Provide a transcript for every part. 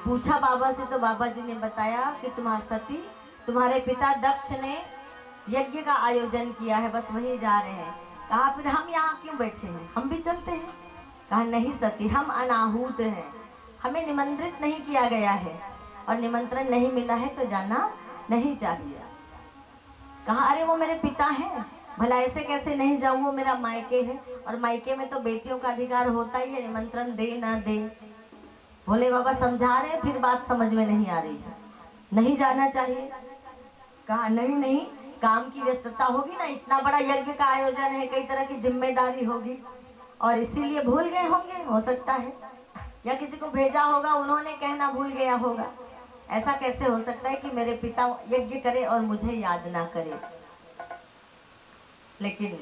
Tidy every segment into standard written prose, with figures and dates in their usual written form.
पूछा बाबा से तो बाबा जी ने बताया कि तुम्हारा सती तुम्हारे पिता दक्ष ने यज्ञ का आयोजन किया है, बस वही जा रहे हैं। कहा फिर हम यहाँ क्यों बैठे हैं, हम भी चलते हैं। कहा नहीं सती, हम अनाहूत हैं, हमें निमंत्रित नहीं किया गया है और निमंत्रण नहीं मिला है तो जाना नहीं चाहिए। कहा अरे वो मेरे पिता हैं, भला ऐसे कैसे नहीं जाऊं, वो मेरा मायके है और मायके में तो बेटियों का अधिकार होता ही है, निमंत्रण दे ना दे। भोले बाबा समझा रहे, फिर बात समझ में नहीं आ रही है, नहीं जाना चाहिए। कहा नहीं नहीं, काम की व्यस्तता होगी ना, इतना बड़ा यज्ञ का आयोजन है, कई तरह की जिम्मेदारी होगी और इसीलिए भूल गए होंगे, हो सकता है, या किसी को भेजा होगा, उन्होंने कहना भूल गया होगा। ऐसा कैसे हो सकता है कि मेरे पिता यज्ञ करे और मुझे याद ना करे। लेकिन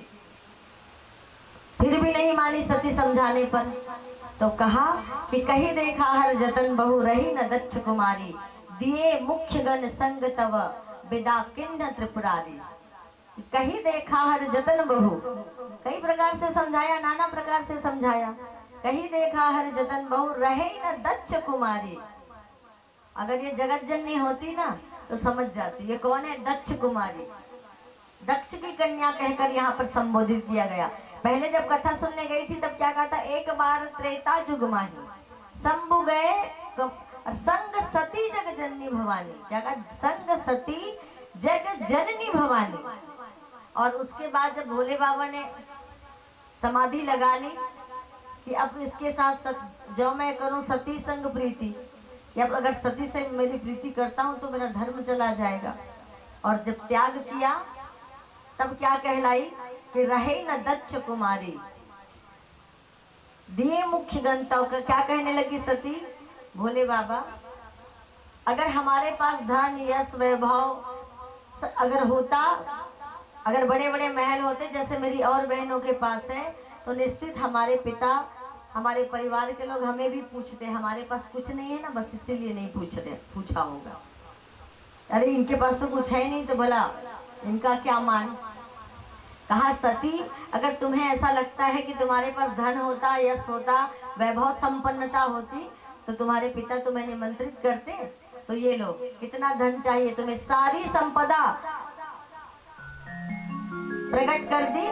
फिर भी नहीं मानी सती समझाने पर, तो कहा कि कहीं देखा हर जतन बहु रही न दक्ष कुमारी, दिए मुख्य गण संग तव विदा किन्न त्रिपुरारी। कहीं देखा हर जतन बहु, कई प्रकार से समझाया, नाना प्रकार से समझाया। कहीं देखा हर जतन बहु रहे न दक्ष कुमारी। अगर ये जगत जननी होती ना तो समझ जाती ये कौन है, दक्ष कुमारी। दक्ष की कन्या कहकर यहाँ पर संबोधित किया गया। पहले जब कथा सुनने गई थी तब क्या कहा था, एक बार त्रेता जुग माही शंभु गए संग सती जग जननी भवानी। क्या कहा, संग सती जग जननी भवानी। और उसके बाद जब भोले बाबा ने समाधि लगा ली कि अब इसके साथ जो मैं करूं सती संग प्रीति, या अगर सती से मेरी प्रीति करता हूं तो मेरा धर्म चला जाएगा। और जब त्याग किया तब क्या कहलाई कि रहे न दक्ष कुमारी, दिए मुख्य गंतव्य का। क्या कहने लगी सती, भोले बाबा अगर हमारे पास धन यश वैभव अगर होता, अगर बड़े बड़े महल होते जैसे मेरी और बहनों के पास है, तो निश्चित हमारे पिता हमारे परिवार के लोग हमें भी पूछते, हमारे पास कुछ नहीं है ना, बस इसीलिए नहीं पूछा होगा। अरे इनके पास तो कुछ है नहीं तो भला इनका क्या मान। कहा सती अगर तुम्हें ऐसा लगता है कि तुम्हारे पास धन होता, यश होता, वैभव संपन्नता होती तो तुम्हारे पिता तुम्हें निमंत्रित करते। तो ये लो, कितना धन चाहिए तुम्हें, सारी संपदा प्रकट कर दी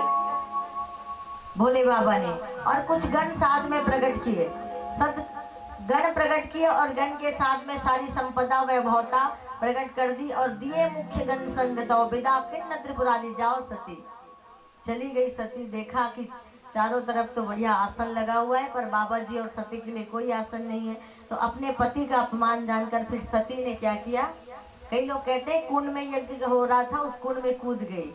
भोले बाबा ने, और कुछ गण साथ में प्रकट किए, सद गण प्रकट किए और गण के साथ में सारी संपदा वैभवता प्रकट कर दी और दिए मुख्य गण संग तो विदा किन्न त्रिपुरारी। जाओ सती। चली गई सती, देखा कि चारों तरफ तो बढ़िया आसन लगा हुआ है पर बाबा जी और सती के लिए कोई आसन नहीं है। तो अपने पति का अपमान जानकर फिर सती ने क्या किया, कई लोग कहते हैं कुंड में यज्ञ हो रहा था, उस कुंड में कूद गई।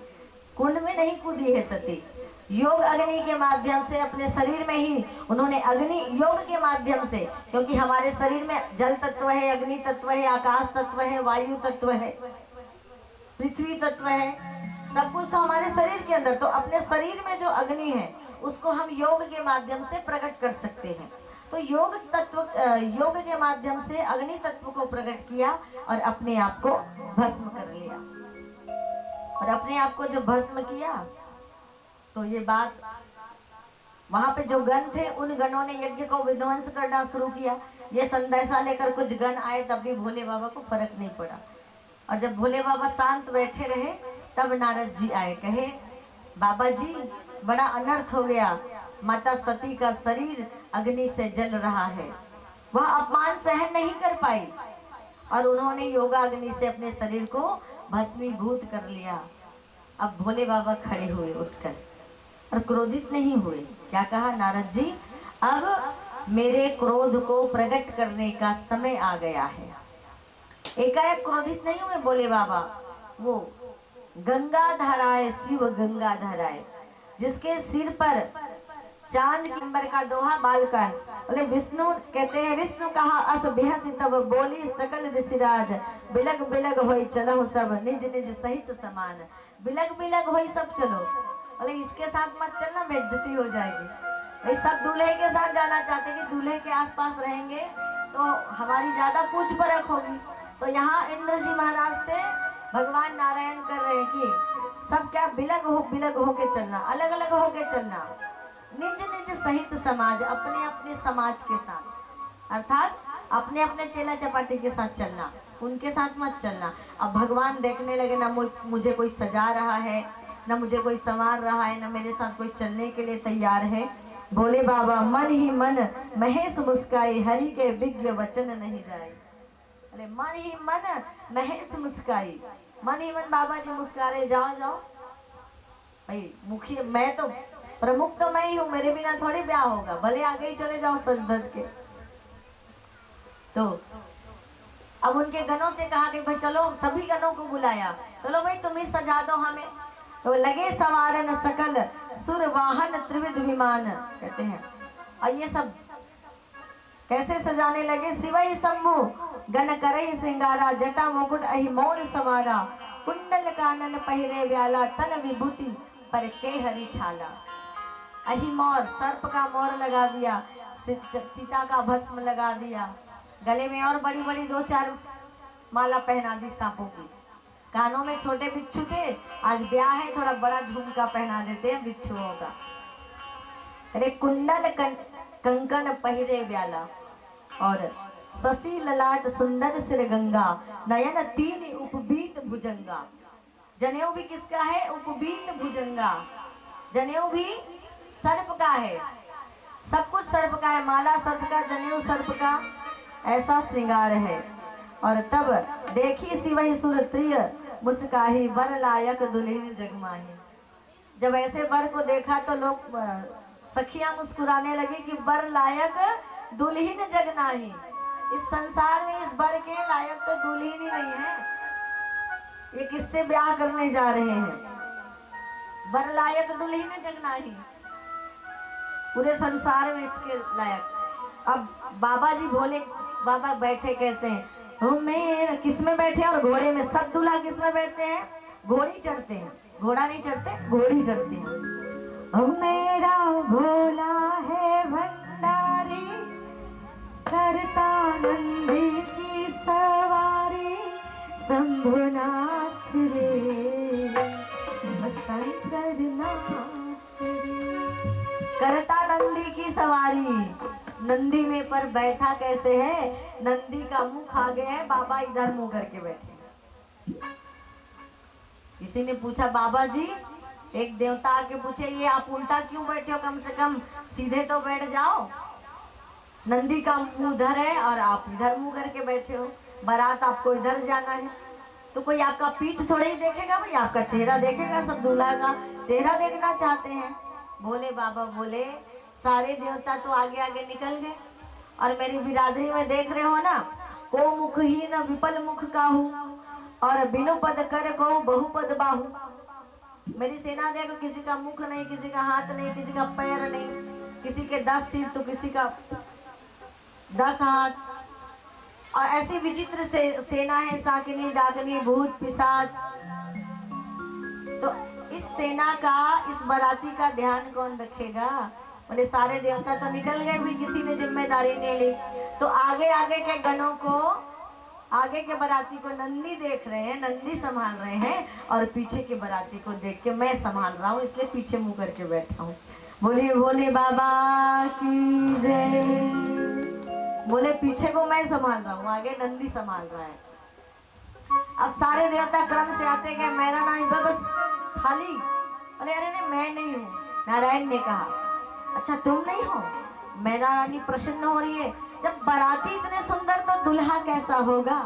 कुंड में नहीं कूदी है सती, योग अग्नि के माध्यम से अपने शरीर में ही उन्होंने अग्नि योग के माध्यम से, क्योंकि हमारे शरीर में जल तत्व है, अग्नि तत्व है, आकाश तत्व है, वायु तत्व है, पृथ्वी तत्व है, सब कुछ तो हमारे शरीर के अंदर। तो अपने शरीर में जो अग्नि है उसको हम योग के माध्यम से प्रकट कर सकते हैं। तो योग तत्व योग के माध्यम से अग्नि तत्व को प्रकट किया और अपने आप को भस्म कर लिया। और अपने आप को जब भस्म किया तो ये बात, वहां पे जो गण थे उन गणों ने यज्ञ को विध्वंस करना शुरू किया। ये संदेशा लेकर कुछ गण आए, तब भी भोले बाबा को फर्क नहीं पड़ा। और जब भोले बाबा शांत बैठे रहे तब नारद जी आए, कहे बाबा जी बड़ा अनर्थ हो गया, माता सती का शरीर अग्नि से जल रहा है। वह अपमान सहन नहीं कर पाई और उन्होंने योगा अग्नि से अपने शरीर को भस्मीभूत कर लिया। अब भोले बाबा खड़े हुए उठकर और क्रोधित नहीं हुए। क्या कहा, नारद जी अब मेरे क्रोध को प्रकट करने का समय आ गया है। एकाएक क्रोधित नहीं हुए बोले बाबा। वो गंगा धाराए, शिव गंगा धाराए, जिसके सिर पर चांद के अंबर का दोहा बालकन, बोले विष्णु कहते हैं, विष्णु कहा अस बेहसी तब बोली सकल दिशिराज, बिलग बिलग होई चलो सब निज निज सहित समान। बिलग बिलग होई सब चलो, बोले इसके साथ मत चलना, बेइज्जती हो जाएगी। ये सब दूल्हे के साथ जाना चाहते कि दूल्हे के आसपास रहेंगे तो हमारी ज्यादा पूछ परख होगी। तो यहाँ इंद्र जी महाराज से भगवान नारायण कर रहे हैं कि सब क्या बिलग हो के चलना, अलग अलग हो के चलना, निज निज सहित समाज, अपने अपने समाज के साथ, अर्थात अपने अपने चेला चपाटी के साथ चलना, उनके साथ मत चलना। अब भगवान देखने लगे ना मुझे कोई सजा रहा है, ना मुझे कोई संवार रहा है, ना मेरे साथ कोई चलने के लिए तैयार है। भोले बाबा मन ही मन महेश मुस्काई, हरि के विज्ञ वचन नहीं जाए। अरे मन ही मन महेश मुस्काई, मन ही मन बाबा जी मुस्का रहे, जाओ जाओ भाई, मुखिया मैं तो, प्रमुख तो मैं ही हूँ, मेरे बिना थोड़ी ब्याह होगा, भले आगे ही चले जाओ सज धज के। तो अब उनके गनों से कहा कि भाई चलो, सभी गनों को बुलाया, चलो भाई तुम ही सजा दो हमें। तो लगे सवारन सकल सुर वाहन त्रिविध विमान, कहते हैं। और ये सब कैसे सजाने लगे? शिवई शंभु गण करई श्रृंगारा, जटा मुकुट अहि मोर समारा, कुंडल कानन पहिरे व्याला, तन विभूति पर के हरि छाला। अहि मोर, सर्प का मोर लगा दिया, चीता का भस्म लगा दिया, गले में और बड़ी बड़ी 2-4 माला पहना दी सांपों की, कानों में छोटे बिच्छू थे, आज ब्याह है थोड़ा बड़ा झुमका पहना देते हैं बिच्छुओं का। अरे कुंडल कंकण पहिरे व्याला, और शशि ललाट सुंदर सिर गंगा, नयन 3 उपबीत भुजंगा। जनेऊ भी किसका है? उपबीत भुजंगा। जनेऊ भी सर्प का है, सब कुछ सर्प का है, माला सर्प का, जनेऊ सर्प का, ऐसा श्रृंगार है। और तब देखी शिवहि सुर प्रिय मुस्काही, वर लायक दुल्हीन जगमाही। जब ऐसे वर को देखा तो लोग सखियां मुस्कुराने लगी कि वर लायक दुल्हीन जगनाही। इस संसार में इस वर के लायक तो दुल्हीन ही नहीं है, ये किससे ब्याह करने जा रहे हैं? वर लायक दुल्हीन जगनाही, पूरे संसार में इसके लायक। अब बाबा जी भोले बाबा बैठे कैसे हैं? मेरा किस में बैठे हैं? और घोड़े में। सब दूल्हा किस में बैठते हैं? घोड़ी चढ़ते हैं, घोड़ा नहीं चढ़ते, घोड़ी चढ़ते हैं। मेरा भोला है भंडारी, करता नंदी की सवारी, शंभुनाथ रे शंकर नाथ रे। करता नंदी की सवारी, नंदी में पर बैठा कैसे है? नंदी का मुख आगे है, बाबा इधर मुंह करके बैठे। किसी ने पूछा बाबा जी, एक देवता आके पूछे ये आप उल्टा क्यों बैठे हो? कम से कम सीधे तो बैठ जाओ। नंदी का मुंह उधर है और आप इधर मुंह करके बैठे हो, बारात आपको इधर जाना है, तो कोई आपका पीठ थोड़े ही देखेगा भाई, आपका चेहरा देखेगा। सब दूल्हा का चेहरा देखना चाहते हैं। भोले बाबा बोले सारे देवता तो आगे आगे निकल गए, और मेरी बिरादरी में देख रहे हो ना, को मुख ही न विपल मुख काहू, और बिनु पद कर को बहुपद बाहू। मेरी सेना देखो, किसी का मुख नहीं, किसी का हाथ नहीं, किसी का पैर नहीं, किसी के 10 सिर तो किसी का 10 हाथ, और ऐसी विचित्र सेना है, साकिनी डाकनी भूत पिशाच। तो इस सेना का, इस बाराती का ध्यान कौन रखेगा? बोले सारे देवता तो निकल गए भी, किसी ने जिम्मेदारी नहीं ली। तो आगे आगे के गणों को, आगे के बाराती को नंदी देख रहे हैं, नंदी संभाल रहे हैं, और पीछे के बाराती को देख के मैं संभाल रहा हूँ, इसलिए पीछे मुंह करके बैठा हूँ। बोले भोले बाबा की जय। बोले पीछे को मैं संभाल रहा हूँ, आगे नंदी संभाल रहा है। अब सारे देवता क्रम से आते गए, मेरा नाम बस खाली। बोले अरे नहीं, मैं नहीं हूँ। नारायण ने कहा अच्छा तुम नहीं हो? मैना रानी प्रसन्न हो रही है, जब बाराती इतने सुंदर तो दुल्हा कैसा होगा?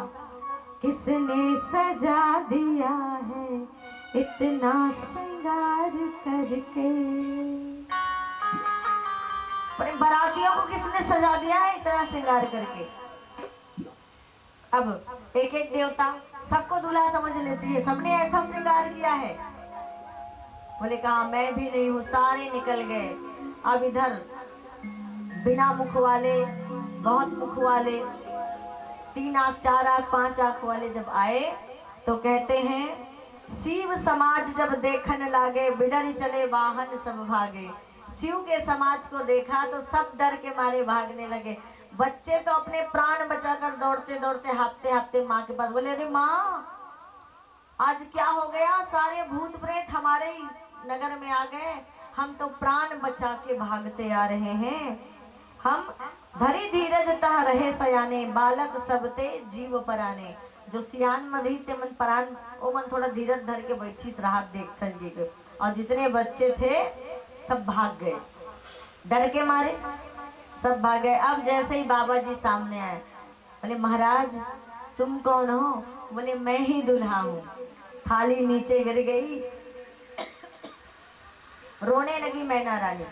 किसने सजा दिया है इतना श्रृंगार करके? बारातियों को किसने सजा दिया है इतना श्रृंगार करके? अब एक एक देवता सबको दूल्हा समझ लेती है, सबने ऐसा श्रृंगार किया है। बोले कहा मैं भी नहीं हूँ, सारे निकल गए। अब इधर बिना मुख वाले, बहुत मुख वाले, 3 आंख 4 आंख 5 आंख वाले जब आए तो कहते हैं शिव समाज जब देखने लागे, बिडर चले वाहन सब भागे। शिव के समाज को देखा तो सब डर के मारे भागने लगे। बच्चे तो अपने प्राण बचाकर दौड़ते दौड़ते हाफते हाफते माँ के पास। बोले अरे माँ आज क्या हो गया? सारे भूत प्रेत हमारे नगर में आ गए, हम तो प्राण बचा के भागते आ रहे हैं। हम धरी धीरज तह रहे सयाने, बालक सबते जीव पराने। जो सियान मन रही ते मन परान, ओ मन थोड़ा धीरज धर के बैठी राहत देखथन जी। और जितने बच्चे थे सब भाग गए, डर के मारे सब भाग गए। अब जैसे ही बाबा जी सामने आए, बोले महाराज तुम कौन हो? बोले मैं ही दूल्हा हूँ। थाली नीचे गिर गई, रोने लगी मैना रानी।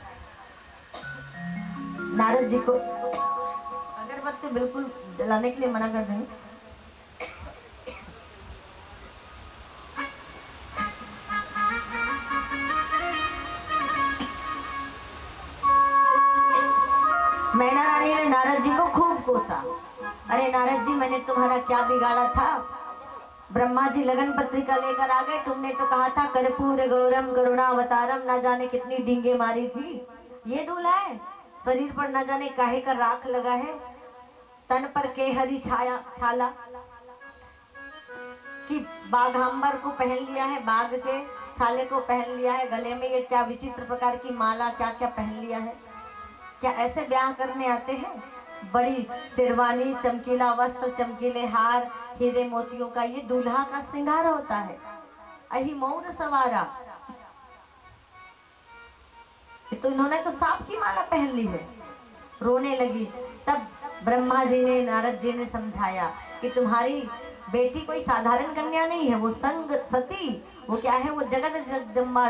नारद जी को अगरबत्ती बिल्कुल जलाने के लिए मना कर देंगे। मैना रानी ने नारद जी को खूब कोसा। अरे नारद जी मैंने तुम्हारा क्या बिगाड़ा था? ब्रह्मा जी लगन पत्रिका लेकर आ गए, तुमने तो कहा था कर्पूर गौरम करुणावतारम, ना जाने कितनी डींगे मारी थी। ये दूल्हा है, शरीर पर न जाने काहे का राख लगा है, तन पर के हरी छाया छाला कि बाघांबर को पहन लिया है, बाघ के छाले को पहन लिया है, गले में ये क्या विचित्र प्रकार की माला क्या क्या पहन लिया है। क्या ऐसे ब्याह करने आते हैं? बड़ी शेरवानी, चमकीला वस्त्र, चमकीले हार, हीरे मोतियों का ये दूल्हा का श्रृंगार होता है। अहि मौन सवारा, तो इन्होंने तो सांप की माला पहन ली है। रोने लगी। तब ब्रह्मा जी ने, नारद जी ने समझाया कि तुम्हारी बेटी कोई साधारण कन्या नहीं है, वो संग सती, वो क्या है, वो जगत जगदम्बा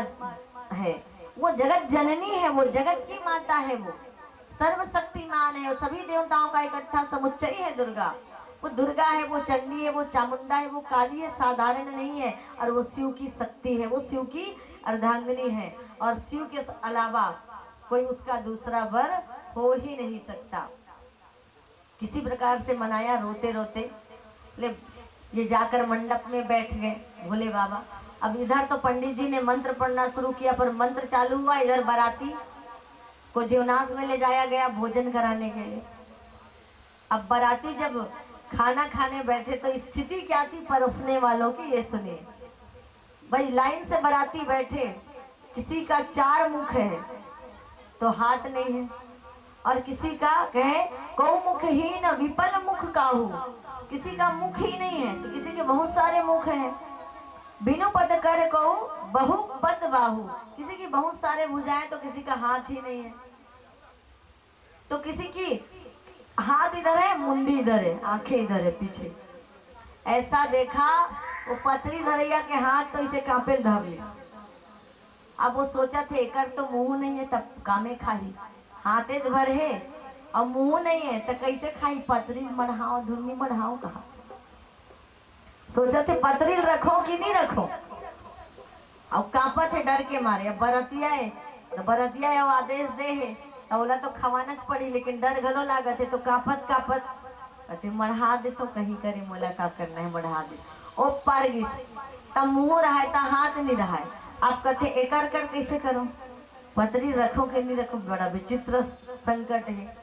है, वो जगत जननी है, वो जगत की माता है, वो सर्वशक्तिमान है, और सभी देवताओं का इकट्ठा समुच्चय है दुर्गा। वो दुर्गा है, वो चंडी है, वो चामुंडा है, वो काली है, साधारण नहीं है। और वो शिव की शक्ति है, वो शिव की अर्धांगिनी है, और शिव के अलावा कोई उसका दूसरा वर हो ही नहीं सकता। किसी प्रकार से मनाया, रोते रोते ले ये जाकर मंडप में बैठ गए भोले बाबा। अब इधर तो पंडित जी ने मंत्र पढ़ना शुरू किया, पर मंत्र चालू हुआ, इधर बाराती को जीवनाश में ले जाया गया भोजन कराने के लिए। अब बाराती जब खाना खाने बैठे तो स्थिति क्या थी परोसने वालों की, ये सुनिए भाई। लाइन से बाराती बैठे, किसी का 4 मुख है तो हाथ नहीं है, और किसी का कहे कौ मुखहीन विपल मुख काहू, किसी का मुख ही नहीं है, तो किसी के बहुत सारे मुख हैं। बिनु पद कर कहू बहु पद बाहू, किसी की बहुत सारे भुजाएं तो किसी का हाथ ही नहीं है। तो किसी की हाथ इधर है, मुंडी इधर है, आंखें इधर है पीछे। ऐसा देखा वो पतरी धरैया के हाथ तो इसे कांपे धर लिया। अब वो सोचा थे कर तो मुंह नहीं है, तब कामे खाई, हाथे भर है और मुंह नहीं है तो कैसे खाई? पतरी मढ़ाओ, धुनी मढ़ाओ कहा। सोचा थे पतरी रखो कि नहीं रखो। अब कांपत है डर के मारे। अब बरतिया है तो बरतिया है, वो आदेश दे है तो बोला तो खवाना पड़ी, लेकिन डर घलो लागत है तो कांपत कांपत कहते मढ़ा दे, तो कहीं करे मोला का करना है, मढ़ा दे। ओ पार गिस, तब मुंह रहा है, हाथ नहीं रहा है। आप कहते एकर कर कैसे करो, पतरी रखो कि नहीं रखो? बड़ा विचित्र संकट है,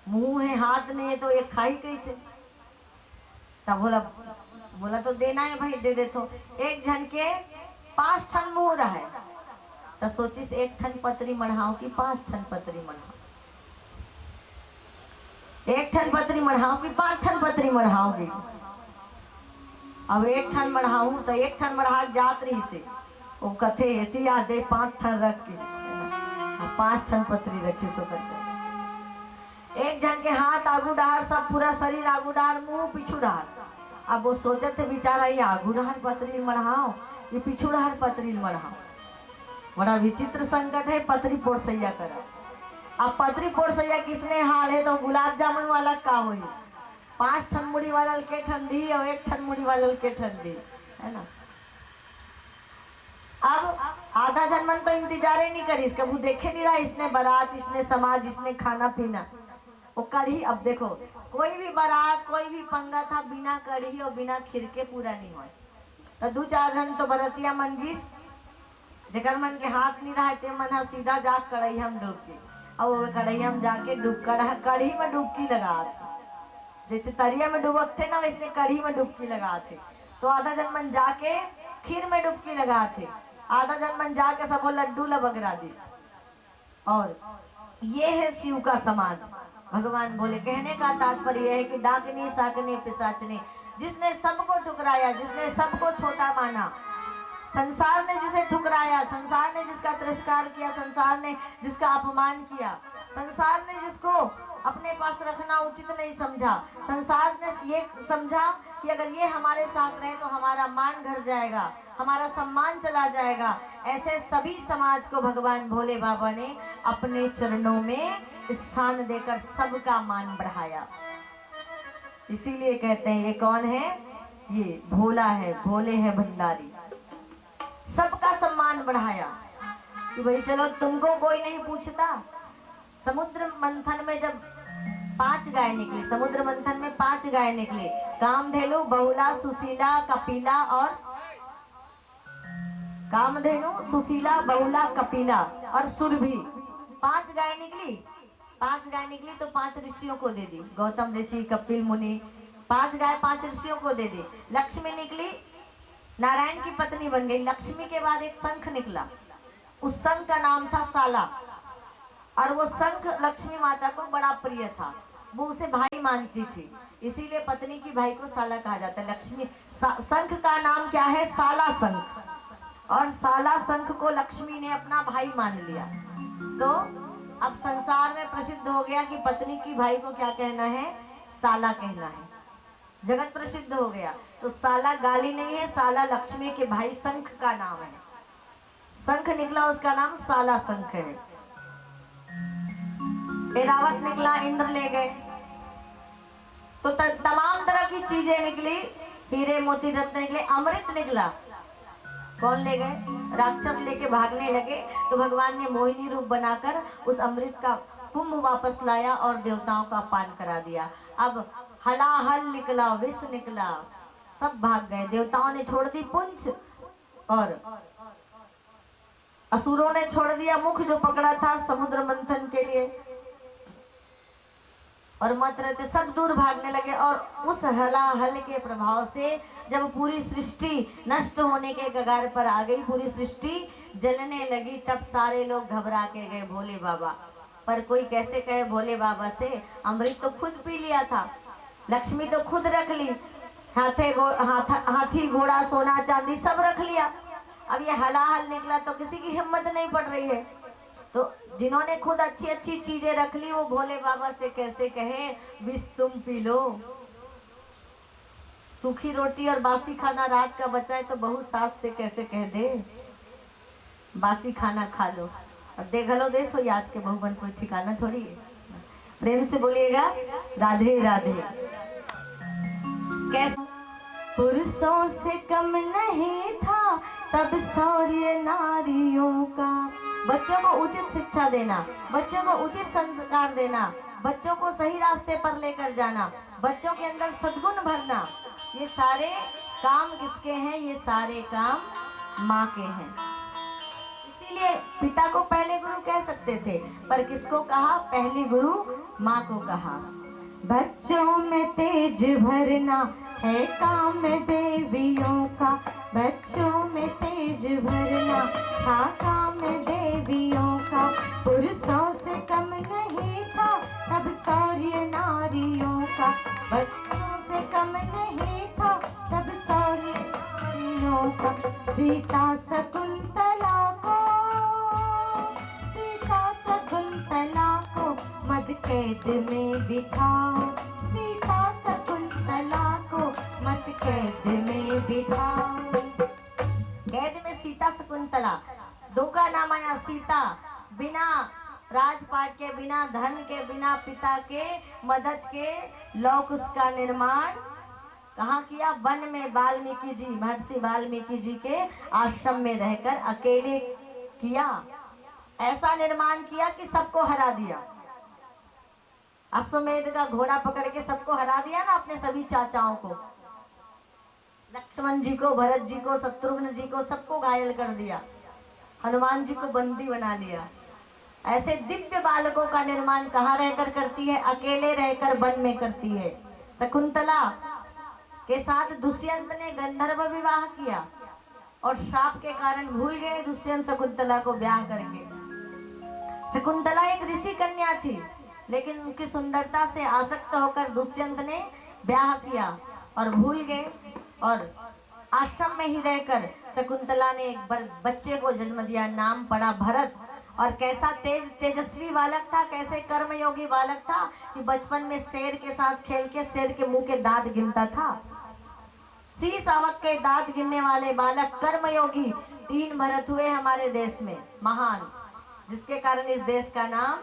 मुंह है हाथ नहीं है तो ये खाई कैसे? तब बोला तो देना है भाई, दे दे। तो एक जन के 5 ठन मुंह रहा है, तो सोचिस 1 ठन पतरी मढ़ाओ कि 5 ठन पतरी मढ़ाओ, 1 ठन पतरी मढ़ाओ कि 5 ठन पतरी मढ़ाओगी? अब 1 ठन मढ़ाऊ तो 1 ठन मढ़ा जात रही से वो कथे हेती आ दे 5 ठन रख के 5 ठन पतरी रखी सो करके। एक जन के हाथ आगू डार, सब पूरा शरीर आगू डार, मुंह पीछू डार। अब वो सोचत थे बेचारा ये आगू डार पतरी मढ़ाओ, ये पीछू डार पतरी मढ़ाओ। बड़ा विचित्र संकट है, पतरी पोड़सैया करा। अब पतरी पोड़सैया किसने हाल है तो गुलाब जामुन वाला का होई, 5 ठन मुड़ी वाला के ठंडी और 1 ठन मुड़ी वाला के ठंडी, है ना। अब आधा जनमन तो इंतजार ही नहीं करी इसका, वो देखे नहीं रहा, इसने बारात, इसने समाज, इसने खाना पीना, वो कढ़ी। अब देखो कोई भी बारात, कोई भी पंगा था बिना कढ़ी और बिना खीर के पूरा नहीं हुआ। तो 2-4 जन तो बरतिया मन गीस, जगर मन के हाथ नहीं रहा ते मन सीधा जा कढ़ाई हम डूब के, अब वो कढ़ाई हम जाके डूब कढ़ी में डुबकी लगा थे, जैसे तरिया में डूबक थे ना वैसे कढ़ी में डुबकी लगा थे। तो आधा जन मन जाके खीर में डुबकी लगा थे, आधा जन मन जाके सबो लड्डू ला बगरा दी। और ये है शिव का समाज। भगवान बोले, कहने का तात्पर्य है कि डाकनी साकनी पिशाचनी, जिसने सबको ठुकराया, जिसने सबको छोटा माना, संसार ने जिसे ठुकराया, संसार ने जिसका तिरस्कार किया, संसार ने जिसका अपमान किया, संसार ने जिसको अपने पास रखना उचित नहीं समझा, संसार ने ये समझा कि अगर ये हमारे साथ रहे तो हमारा मान घट जाएगा, हमारा सम्मान चला जाएगा, ऐसे सभी समाज को भगवान भोले बाबा ने अपने चरणों में स्थान देकर सबका मान बढ़ाया। इसीलिए कहते हैं ये कौन है? ये भोला है, भोले है भंडारी। सबका सम्मान बढ़ाया कि भाई चलो तुमको कोई नहीं पूछता। समुद्र मंथन में जब 5 गाय निकली, समुद्र मंथन में 5 गाय निकली, कामधेनु, बहुला, सुशीला, कपिला और कामधेनु, सुशीला, बहुला, कपिला और सुरभि, 5 गाय निकली। 5 गाय निकली तो 5 ऋषियों को दे दी, गौतम ऋषि, कपिल मुनि, 5 गाय 5 ऋषियों को दे दी। लक्ष्मी निकली, नारायण की पत्नी बन गई। लक्ष्मी के बाद एक शंख निकला, उस शंख का नाम था साला, और वो शंख लक्ष्मी माता को बड़ा प्रिय था, वो उसे भाई मानती थी, इसीलिए पत्नी की भाई को साला कहा जाता है। लक्ष्मी शंख का नाम क्या है? साला शंख, और साला शंख को लक्ष्मी ने अपना भाई मान लिया। तो अब संसार में प्रसिद्ध हो गया कि पत्नी की भाई को क्या कहना है? साला कहना है, जगत प्रसिद्ध हो गया। तो साला गाली नहीं है, साला लक्ष्मी के भाई शंख का नाम है, शंख निकला उसका नाम साला शंख है। एरावत निकला, इंद्र ले गए, तो तमाम तरह की चीजें निकली, हीरे मोती रत्न निकले, अमृत निकला, कौन ले गए? राक्षस लेके भागने लगे, तो भगवान ने मोहिनी रूप बनाकर उस अमृत का कुंभ वापस लाया और देवताओं का पान करा दिया। अब हलाहल निकला, विष निकला, सब भाग गए। देवताओं ने छोड़ दी पुंछ और असुरों ने छोड़ दिया मुख जो पकड़ा था समुद्र मंथन के लिए, और मत रहते सब दूर भागने लगे। और उस हलाहल के प्रभाव से जब पूरी सृष्टि नष्ट होने के कगार पर आ गई, पूरी सृष्टि जलने लगी, तब सारे लोग घबरा के गए भोले बाबा। पर कोई कैसे कहे भोले बाबा से? अमृत तो खुद पी लिया था, लक्ष्मी तो खुद रख ली, हाथी घोड़ा सोना चांदी सब रख लिया। अब ये हलाहल निकला तो किसी की हिम्मत नहीं पड़ रही है। तो जिन्होंने खुद अच्छी अच्छी चीजें रख ली वो भोले बाबा से कैसे कहे विष तुम पी लो? सूखी रोटी और बासी खाना रात का बचा है तो बहू सास से कैसे कह दे बासी खाना खा लो? अब देख लो, देखो आज के बहुबन कोई ठिकाना थोड़ी है। प्रेम से बोलिएगा राधे राधे। कैसे पुरुषों से कम नहीं था तब शौर्य नारियों का। बच्चों को उचित शिक्षा देना, बच्चों को उचित संस्कार देना, बच्चों को सही रास्ते पर लेकर जाना, बच्चों के अंदर सद्गुण भरना, ये सारे काम किसके हैं? ये सारे काम माँ के हैं। इसीलिए पिता को पहले गुरु कह सकते थे, पर किसको कहा? पहली गुरु माँ को कहा। बच्चों में तेज भरना है काम देवियों का, बच्चों में तेज भरना था काम देवियों का। पुरुषों से कम नहीं था तब शौर्य नारियों का, बच्चों से कम नहीं था तब शौर्य नारियों का। सीता शकुंतला को, सीता शकुंतला को मद कैद में बिठाओ, सीता शकुंतला को मद कैद में बिठाओ। कैद में सीता शकुंतला, दो का नाम आया। सीता बिना राजपाट के, बिना धन के, बिना पिता के मदद के लोक उसका निर्माण कहाँ किया? वन में वाल्मीकि जी, महर्षि वाल्मीकि जी के आश्रम में रहकर अकेले किया। ऐसा निर्माण किया कि सबको हरा दिया। अश्वमेध का घोड़ा पकड़ के सबको हरा दिया ना, अपने सभी चाचाओं को, लक्ष्मण जी को, भरत जी को, शत्रुघ्न जी को, सबको घायल कर दिया। हनुमान जी को बंदी बना लिया। ऐसे दिव्य बालकों का निर्माण कहाँ रहकर करती है? अकेले रहकर वन में करती है। शकुंतला के साथ दुष्यंत ने गंधर्व विवाह किया और श्राप के कारण भूल गए दुष्यंत शकुंतला को ब्याह करके। शकुंतला एक ऋषि कन्या थी, लेकिन उनकी सुंदरता से आसक्त होकर दुष्यंत ने ब्याह किया और भूल गए, और आश्रम में ही रहकर शकुंतला ने एक बच्चे को जन्म दिया, नाम पड़ा भरत। और कैसा तेजस्वी बालक था, कैसे कर्मयोगी बालक था कि बचपन में शेर के साथ खेल के शेर के मुंह के दांत गिनता था। शीश आवक के दांत गिनने वाले बालक कर्मयोगी 3 भरत हुए हमारे देश में महान, जिसके कारण इस देश का नाम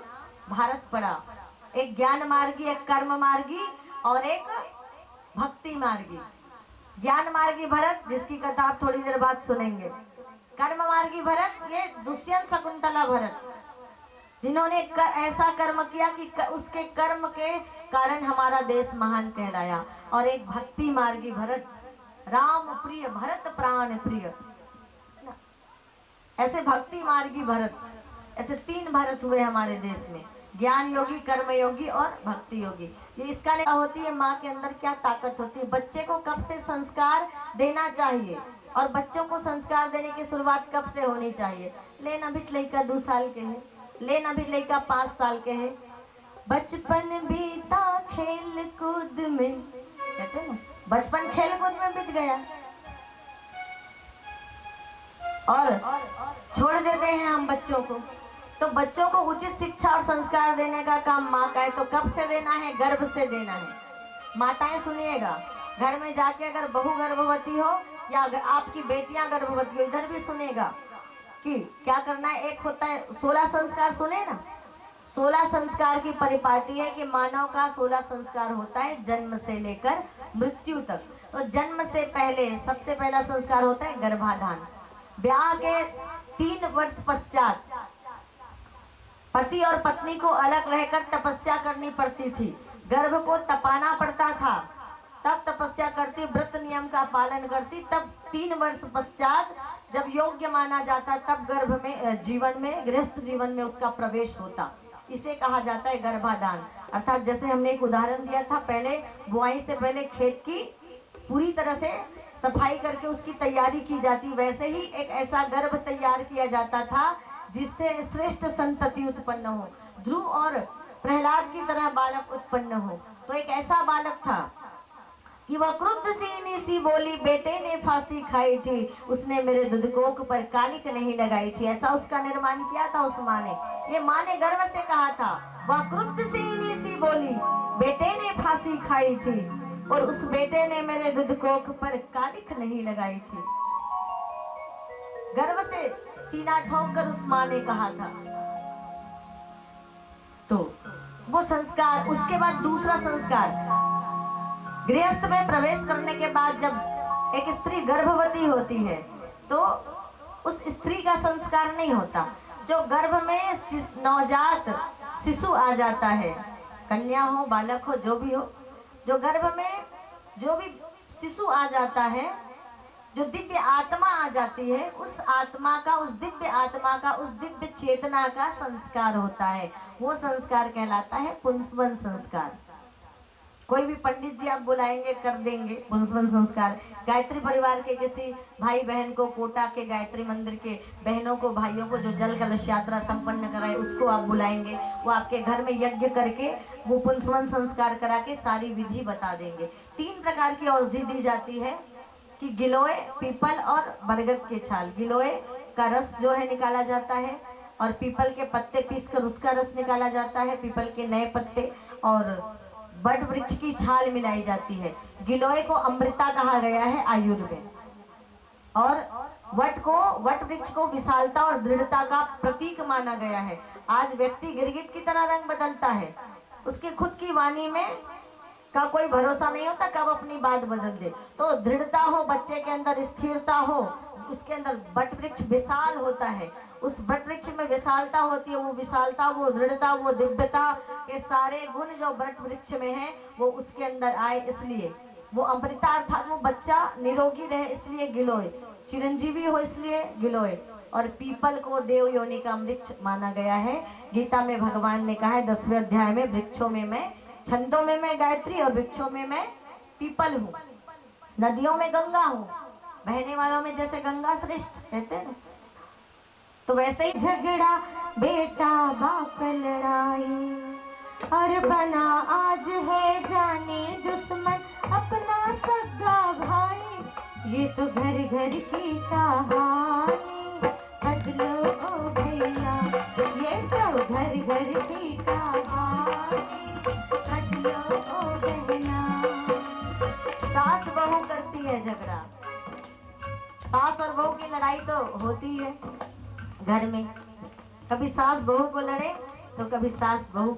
भारत पड़ा। एक ज्ञान मार्गी, एक कर्म मार्गी और एक भक्ति मार्गी। ज्ञान मार्गी भरत, जिसकी कथा आप थोड़ी देर बाद सुनेंगे। कर्म मार्गी भरत, ये दुष्यंत शकुंतला भरत, जिन्होंने ऐसा कर्म किया कि उसके कर्म के कारण हमारा देश महान कहलाया। और एक भक्ति मार्गी भरत, राम प्रिय भरत प्राण प्रिय, ऐसे भक्ति मार्गी भरत, ऐसे 3 भरत हुए हमारे देश में, ज्ञान योगी, कर्म योगी और भक्ति योगी। ये इसका क्या होती है, माँ के अंदर क्या ताकत होती है, बच्चे को कब से संस्कार देना चाहिए और बच्चों को संस्कार देने की शुरुआत कब से होनी चाहिए। लेना भी लड़का 2 साल के है, लेना भी लड़का 5 साल के है, बचपन बीता खेल कूद में, कहते हैं ना, बचपन खेल कूद में बीत गया और छोड़ देते हैं हम बच्चों को। तो बच्चों को उचित शिक्षा और संस्कार देने का काम माँ का है। तो कब से देना है, गर्भ से देना है। माताएं सुनिएगा, घर में जाके अगर बहू गर्भवती हो या अगर आपकी बेटियां गर्भवती हो, इधर भी सुनेगा कि क्या करना है। एक होता है 16 संस्कार, सुने ना, 16 संस्कार की परिपाटी है कि मानव का 16 संस्कार होता है जन्म से लेकर मृत्यु तक। तो जन्म से पहले सबसे पहला संस्कार होता है गर्भाधान। ब्याह के 3 वर्ष पश्चात पति और पत्नी को अलग रहकर तपस्या करनी पड़ती थी, गर्भ को तपाना पड़ता था, तब तपस्या करती, व्रत नियम का पालन करती, तब 3 वर्ष पश्चात जब योग्य माना जाता तब गर्भ में जीवन में, गृहस्थ जीवन में उसका प्रवेश होता। इसे कहा जाता है गर्भाधान। अर्थात जैसे हमने एक उदाहरण दिया था, पहले बुआई से पहले खेत की पूरी तरह से सफाई करके उसकी तैयारी की जाती, वैसे ही एक ऐसा गर्भ तैयार किया जाता था जिससे श्रेष्ठ संतति उत्पन्न हो, ध्रुव और प्रहलाद की तरह बालक उत्पन्न हो। तो एक ऐसा बालक था कि वह क्रुद्ध सी बोली, बेटे ने फांसी खाई थी, उसने मेरे दुधकोक पर कालिक नहीं लगाई थी। ऐसा उसका निर्माण किया था उस माँ ने। ये माँ ने गर्व से कहा था, वह क्रुद्ध सी बोली, बेटे ने फांसी खाई थी और उस बेटे ने मेरे दुधकोक पर कालिक नहीं लगाई थी। गर्व से सीना ठोक कर उस माँ ने कहा था। तो वो संस्कार, उसके बाद दूसरा संस्कार, गृहस्थ में प्रवेश करने के बाद जब एक स्त्री गर्भवती होती है तो उस स्त्री का संस्कार नहीं होता। जो गर्भ में नवजात शिशु आ जाता है, कन्या हो बालक हो जो भी हो, जो गर्भ में जो भी शिशु आ जाता है, जो दिव्य आत्मा आ जाती है, उस आत्मा का, उस दिव्य आत्मा का, उस दिव्य चेतना का संस्कार होता है। वो संस्कार कहलाता है पुंसवन संस्कार। कोई भी पंडित जी आप बुलाएंगे कर देंगे पुंसवन संस्कार। गायत्री परिवार के किसी भाई बहन को, कोटा के गायत्री मंदिर के बहनों को, भाइयों को जो जल कलश यात्रा संपन्न कराए उसको आप बुलाएंगे, वो आपके घर में यज्ञ करके वो पुंसवन संस्कार करा के सारी विधि बता देंगे। 3 प्रकार की औषधि दी जाती है कि गिलोय, पीपल और बरगद के छाल। गिलोय का रस जो है निकाला जाता है और पीपल के पत्ते पीसकर उसका रस निकाला जाता है, पीपल के नए पत्ते, और बट वृक्ष की छाल मिलाई जाती है। गिलोय को अमृता कहा गया है आयुर्वेद में, और वट वृक्ष को विशालता और दृढ़ता का प्रतीक माना गया है। आज व्यक्ति गिरगिट की तरह रंग बदलता है, उसकी खुद की वाणी में का कोई भरोसा नहीं होता कब अपनी बात बदल दे। तो दृढ़ता हो, बच्चे के अंदर स्थिरता हो, उसके अंदर बट वृक्ष विशाल होता है, उस बट वृक्ष में विशालता होती है, वो विशालता, वो दृढ़ता, वो दिव्यता के सारे गुण जो बट वृक्ष में है वो उसके अंदर आए, इसलिए वो अमृता, अर्थात वो बच्चा निरोगी रहे इसलिए गिलोय, चिरंजीवी हो इसलिए गिलोय। और पीपल को देव योनि का वृक्ष माना गया है। गीता में भगवान ने कहा है 10वें अध्याय में, वृक्षों में मैं, छंदों में मैं गायत्री और वृक्षों में मैं पीपल हूँ, नदियों में गंगा हूँ, बहने वालों में जैसे गंगा श्रेष्ठ कहते हैं, तो वैसे ही झगड़ा बेटा बाप लड़ाई, और बना आज है जाने दुश्मन अपना सगा भाई। ये तो घर घर की कहानी बदलो ओ भैया, ये तो घर घर की कहानी बदलो ओ भैया। सास बहू करती है झगड़ा, सास और बहू की लड़ाई तो होती है घर में। कभी सास बहू को लड़े तो कभी सास बहू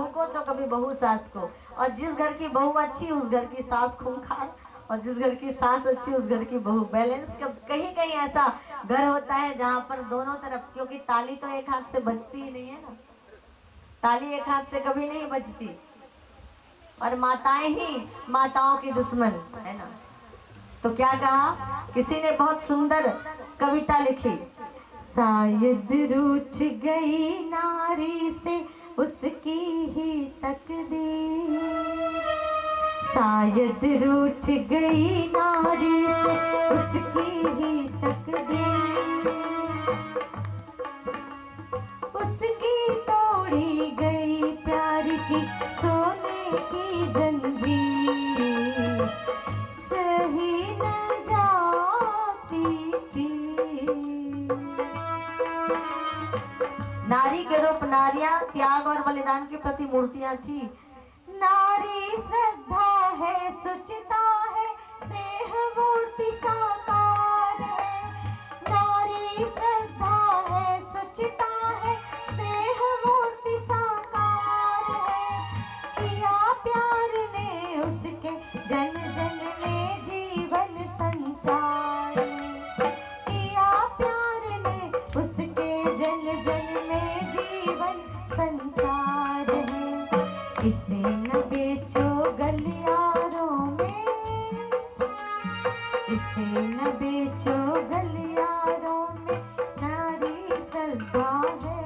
को तो कभी बहू सास को। और जिस घर की बहू अच्छी उस घर की सास खूंखार, और जिस घर की सास अच्छी उस घर की बहू बैलेंस। कहीं कहीं ऐसा घर होता है जहाँ पर दोनों तरफ, क्योंकि ताली तो एक हाथ से बजती ही नहीं है ना, ताली एक हाथ से कभी नहीं बजती। और माताएं ही माताओं की दुश्मन है ना। तो क्या कहा, किसी ने बहुत सुंदर कविता लिखी। शायद रूठ गई नारी से उसकी ही तकदीर, शायद रूठ गई नारी से उसकी ही तकदीर, उसकी तोड़ी गई प्यार की सोने की जंजीर, सही न जाती थी। नारी के रूप नारियां त्याग और बलिदान के प्रति मूर्तियां थी। नारी श्रद्धा है, सुचिता है, स्नेह मूर्ति साकार है। नारी श्रद्धा है, सुचिता है, स्नेह मूर्ति साकार है। किया प्यार ने उसके जन जन में जीवन संचार, किया प्यार ने उसके जन जन में जीवन संचार है। इसे न बेचो गलियारों में, इसे न बेचो गलियारों में, नारी श्रद्धा है।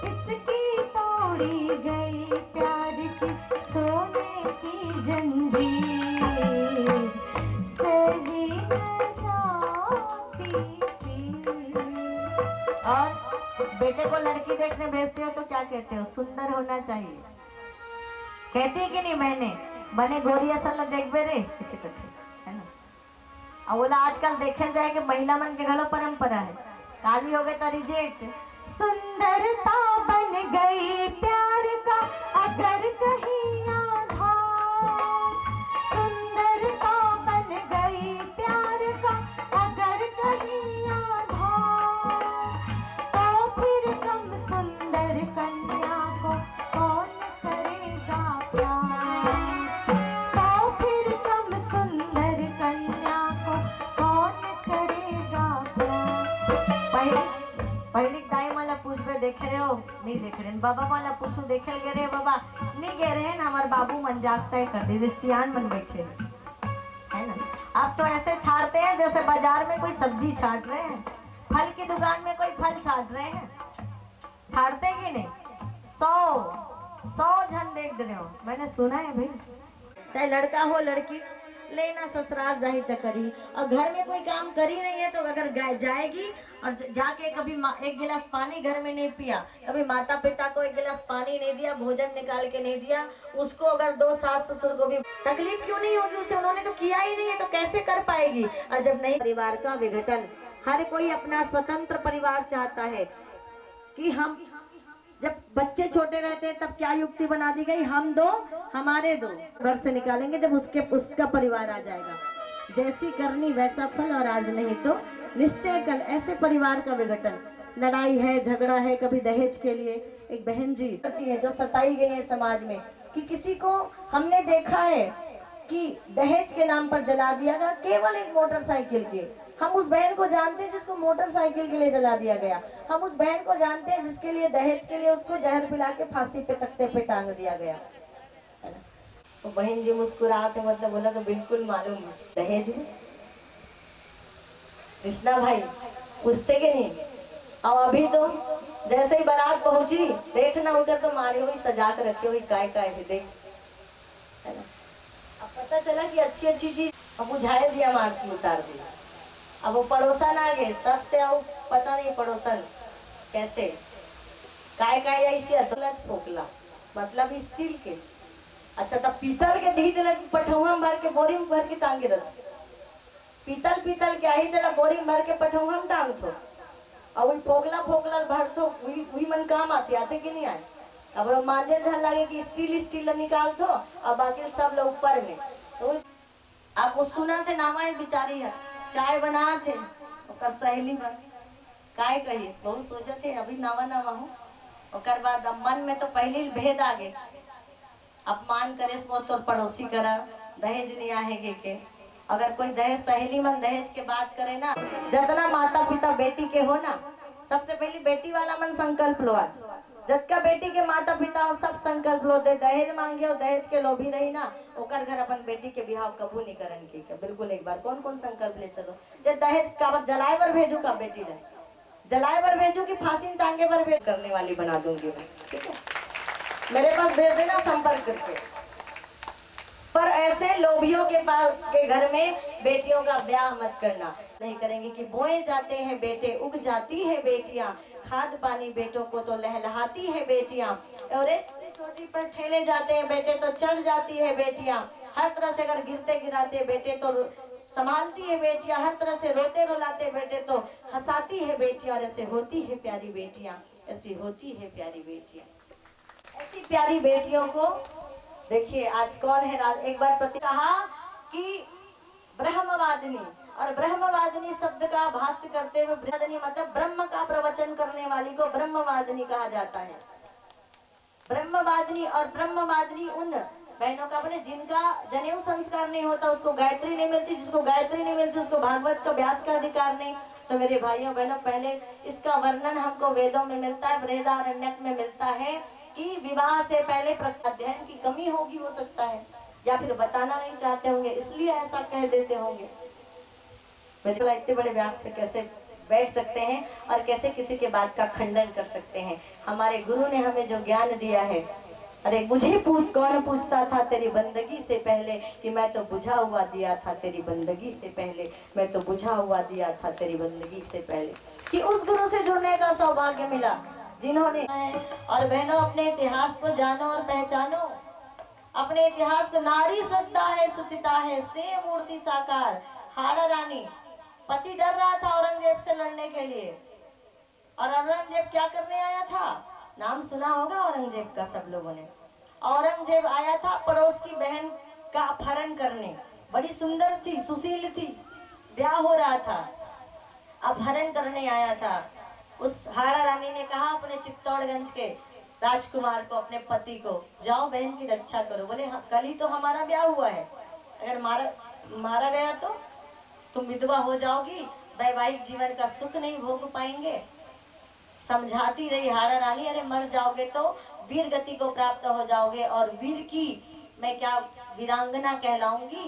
इसकी तोड़ी गई प्यार की सोने की जंजीर, सही न जाती थी। और बेटे को लड़की देखने भेजते हो तो क्या कहते हो, सुंदर होना चाहिए, कहती है कि नहीं बहने, बने गोरिया सल देख बे रे किसी को थे, है ना। अब बोला आजकल देखे जाए कि महिला मन के घरों परंपरा है, काली हो गए तो रिजेक्ट। सुंदरता बन गई प्यार का अगर कहीं आधार, सुंदरता बन गई प्यार का अगर कहीं आधार, तो फिर कम सुंदर कन्या को कौन करेगा प्यार, तो फिर कम सुंदर कन्या को कौन करेगा प्यार। पहले दाई मला पूछबे देखे रहे हो नहीं देख रहे, बाबा मला पूछू देखे गे रे बाबा नहीं गे रहे ना, हमारे बाबू मन जागता है कर दे सियान मन बैठे है ना। अब तो ऐसे छाड़ते हैं जैसे बाजार में कोई सब्जी छाट रहे हैं, फल की दुकान में कोई फल छाट रहे हैं, छाड़ते कि नहीं। 100 जन देख रहे हो, मैंने सुना है भाई, चाहे लड़का हो लड़की, लेना ससुराल जाही तो करी। और घर में कोई काम करी नहीं है तो अगर जाएगी और जाके कभी एक गिलास पानी घर में नहीं पिया, कभी माता पिता को एक गिलास पानी नहीं दिया, भोजन निकाल के नहीं दिया, उसको अगर 2 सास ससुर को भी तकलीफ क्यों नहीं होगी उसे, उन्होंने तो किया ही नहीं है तो कैसे कर पाएगी। और जब नहीं, परिवार का विघटन, हर कोई अपना स्वतंत्र परिवार चाहता है कि हम, जब बच्चे छोटे रहते हैं तब क्या युक्ति बना दी गई, हम 2 हमारे 2 घर से निकालेंगे जब उसका परिवार आ जाएगा, जैसी करनी वैसा फल, और आज नहीं तो निश्चय कल। ऐसे परिवार का विघटन, लड़ाई है झगड़ा है, कभी दहेज के लिए एक बहन जी करती है जो सताई गई है समाज में, कि किसी को हमने देखा है कि दहेज के नाम पर जला दिया गया, केवल एक मोटरसाइकिल के। हम उस बहन को जानते हैं जिसको मोटरसाइकिल के लिए जला दिया गया, हम उस बहन को जानते हैं जिसके लिए दहेज के लिए उसको जहर पिला के फांसी पे तख्ते पे टांग दिया गया। तो बहन जी मुस्कुराते, मतलब बोला तो बिल्कुल मालूम दहेज में कृष्णा भाई पूछते कि नहीं। अब अभी तो जैसे ही बारात पहुंची, देखना उधर तो मारी हुई सजा के रखी हुई काय है देख, है ना। अब पता चला कि अच्छी अच्छी चीज अब बुझाए दिया, मारती उतार दी। अब वो पड़ोसन आ गए सबसे, अब पता नहीं पड़ोसन कैसे काय काय ऐसे अतलज फोकला मतलब स्टील के। अच्छा तब पीतल के दी दिल पठौआ भर के बोरी में भर के टांगे रख पीतल पीतल के आई दिला बोरी में भर के पठौआ में टांग थो और वही फोकला फोकला भर थो वही मन काम आते कि नहीं आए। अब मांझे ढल लगे कि स्टील स्टील निकाल दो और बाकी सब लोग ऊपर में। तो आपको सुना थे नामा बिचारी है चाय बना थे सहेली बन काय कही बहुत सोचे थे अभी नवा नवा हूँ और बाद मन में तो पहले भेद आ गए अपमान करे तो पड़ोसी करा दहेज नहीं आहेगे के अगर कोई दहेज सहेली मन दहेज के बात करे ना जितना माता पिता बेटी के हो ना सबसे पहले बेटी वाला मन संकल्प लो आज जबका बेटी के माता पिता हो सब संकल्प लो दे दहेज मांगे हो दहेज के लोभी रही ना ओकर घर अपन बेटी के बिहाव कबू नहीं करन के बिल्कुल एक बार कौन कौन संकल्प ले चलो जे दहेज का जलाए बर भेजू का बेटी ने जलाए बर भेजू की फांसी टांगे पर भेज करने वाली बना दूंगी मैं ठीक है मेरे पास भेज देना संपर्क करके। पर ऐसे लोभियों के पास के घर में बेटियों का ब्याह मत करना नहीं करेंगे कि बोए जाते हैं बेटे उग जाती है बेटियां खाद पानी बेटों को तो लहलहाती है बेटियां और छोटी पर ठेले जाते हैं बेटे तो चढ़ जाती है बेटियां हर तरह से अगर गिरते गिराते बेटे तो संभालती है बेटियां हर तरह से रोते रुलाते बेटे तो हंसाती है बेटियां और ऐसे होती है प्यारी बेटियां ऐसी होती है प्यारी बेटियां ऐसी प्यारी बेटियों को देखिए आज कौन है एक बार प्रति कहा कि ब्रह्मवादिनी और ब्रह्मवादिनी शब्द का भाष्य करते हुए ब्रह्मवादिनी मतलब ब्रह्म का प्रवचन करने वाली को ब्रह्मवादिनी कहा जाता है। ब्रह्मवादिनी और ब्रह्मवादिनी उन बहनों का बोले जिनका जनेऊ संस्कार नहीं होता उसको गायत्री नहीं मिलती जिसको गायत्री नहीं मिलती उसको भागवत का व्यास का अधिकार नहीं। तो मेरे भाइयों बहनों पहले इसका वर्णन हमको वेदों में मिलता है बृहदारण्यक में मिलता है कि विवाह से पहले अध्ययन की कमी होगी हो सकता है या फिर बताना नहीं चाहते होंगे इसलिए ऐसा कह देते होंगे। मेरे इतने बड़े व्यास पे कैसे बैठ सकते हैं और कैसे किसी के बात का खंडन कर सकते हैं। हमारे गुरु ने हमें जो ज्ञान दिया है अरे मुझे कौन पूछता था तेरी बंदगी से पहले कि मैं तो बुझा हुआ दिया था तेरी बंदगी से पहले मैं तो बुझा हुआ दिया था तेरी बंदगी से पहले कि उस गुरु से जुड़ने का सौभाग्य मिला जिन्होंने। और बहनों अपने इतिहास को जानो और पहचानो अपने इतिहास को नारी सत्ता है सुचिता है से मूर्ति साकार हाड़ा रानी पति डर रहा था औरंगजेब से लड़ने के लिए और औरंगजेब क्या करने आया था नाम सुना होगा औरंगजेब का सब लोगों ने। औरंगजेब आया था पड़ोस की बहन का अपहरण करने बड़ी सुंदर थी सुशील थी ब्याह हो रहा था अपहरण करने आया था। उस हाड़ा रानी ने कहा अपने चित्तौड़गंज के राजकुमार को अपने पति को जाओ बहन की रक्षा करो। बोले हाँ कल ही तो हमारा ब्याह हुआ है अगर मारा गया तो तुम विधवा हो जाओगी वैवाहिक जीवन का सुख नहीं भोग पाएंगे। समझाती रही हाड़ा रानी अरे मर जाओगे तो वीर गति को प्राप्त हो जाओगे और वीर की मैं क्या वीरांगना कहलाऊंगी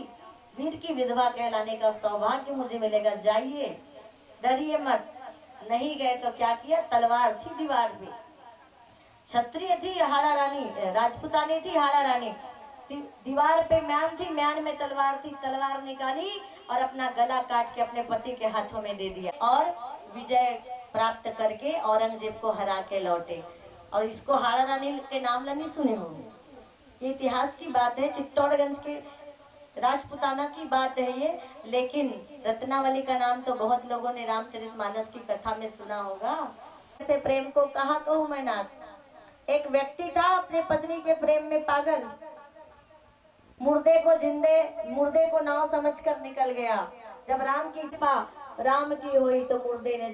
वीर की विधवा कहलाने का सौभाग्य मुझे मिलेगा जाइए डरिए मत। नहीं गए तो क्या किया तलवार थी दीवार में क्षत्रिय थी हाड़ा रानी राजपुतानी थी हाड़ा रानी दीवार पे म्यान थी म्यान में तलवार थी तलवार निकाली और अपना गला काट के अपने पति के हाथों में दे दिया और विजय प्राप्त करके औरंगजेब को हरा के लौटे। और इसको हाड़ा रानी के नाम नहीं सुने होंगे ये इतिहास की बात है चित्तौड़गंज के राजपुताना की बात है ये। लेकिन रत्नावली का नाम तो बहुत लोगों ने रामचरितमानस की कथा में सुना होगा। ऐसे प्रेम को कहा कहूँ मैं नाथ। एक व्यक्ति था अपने पत्नी के प्रेम में पागल मुर्दे को नाव समझकर निकल गया। जब राम की हुई तो मुर्दे ने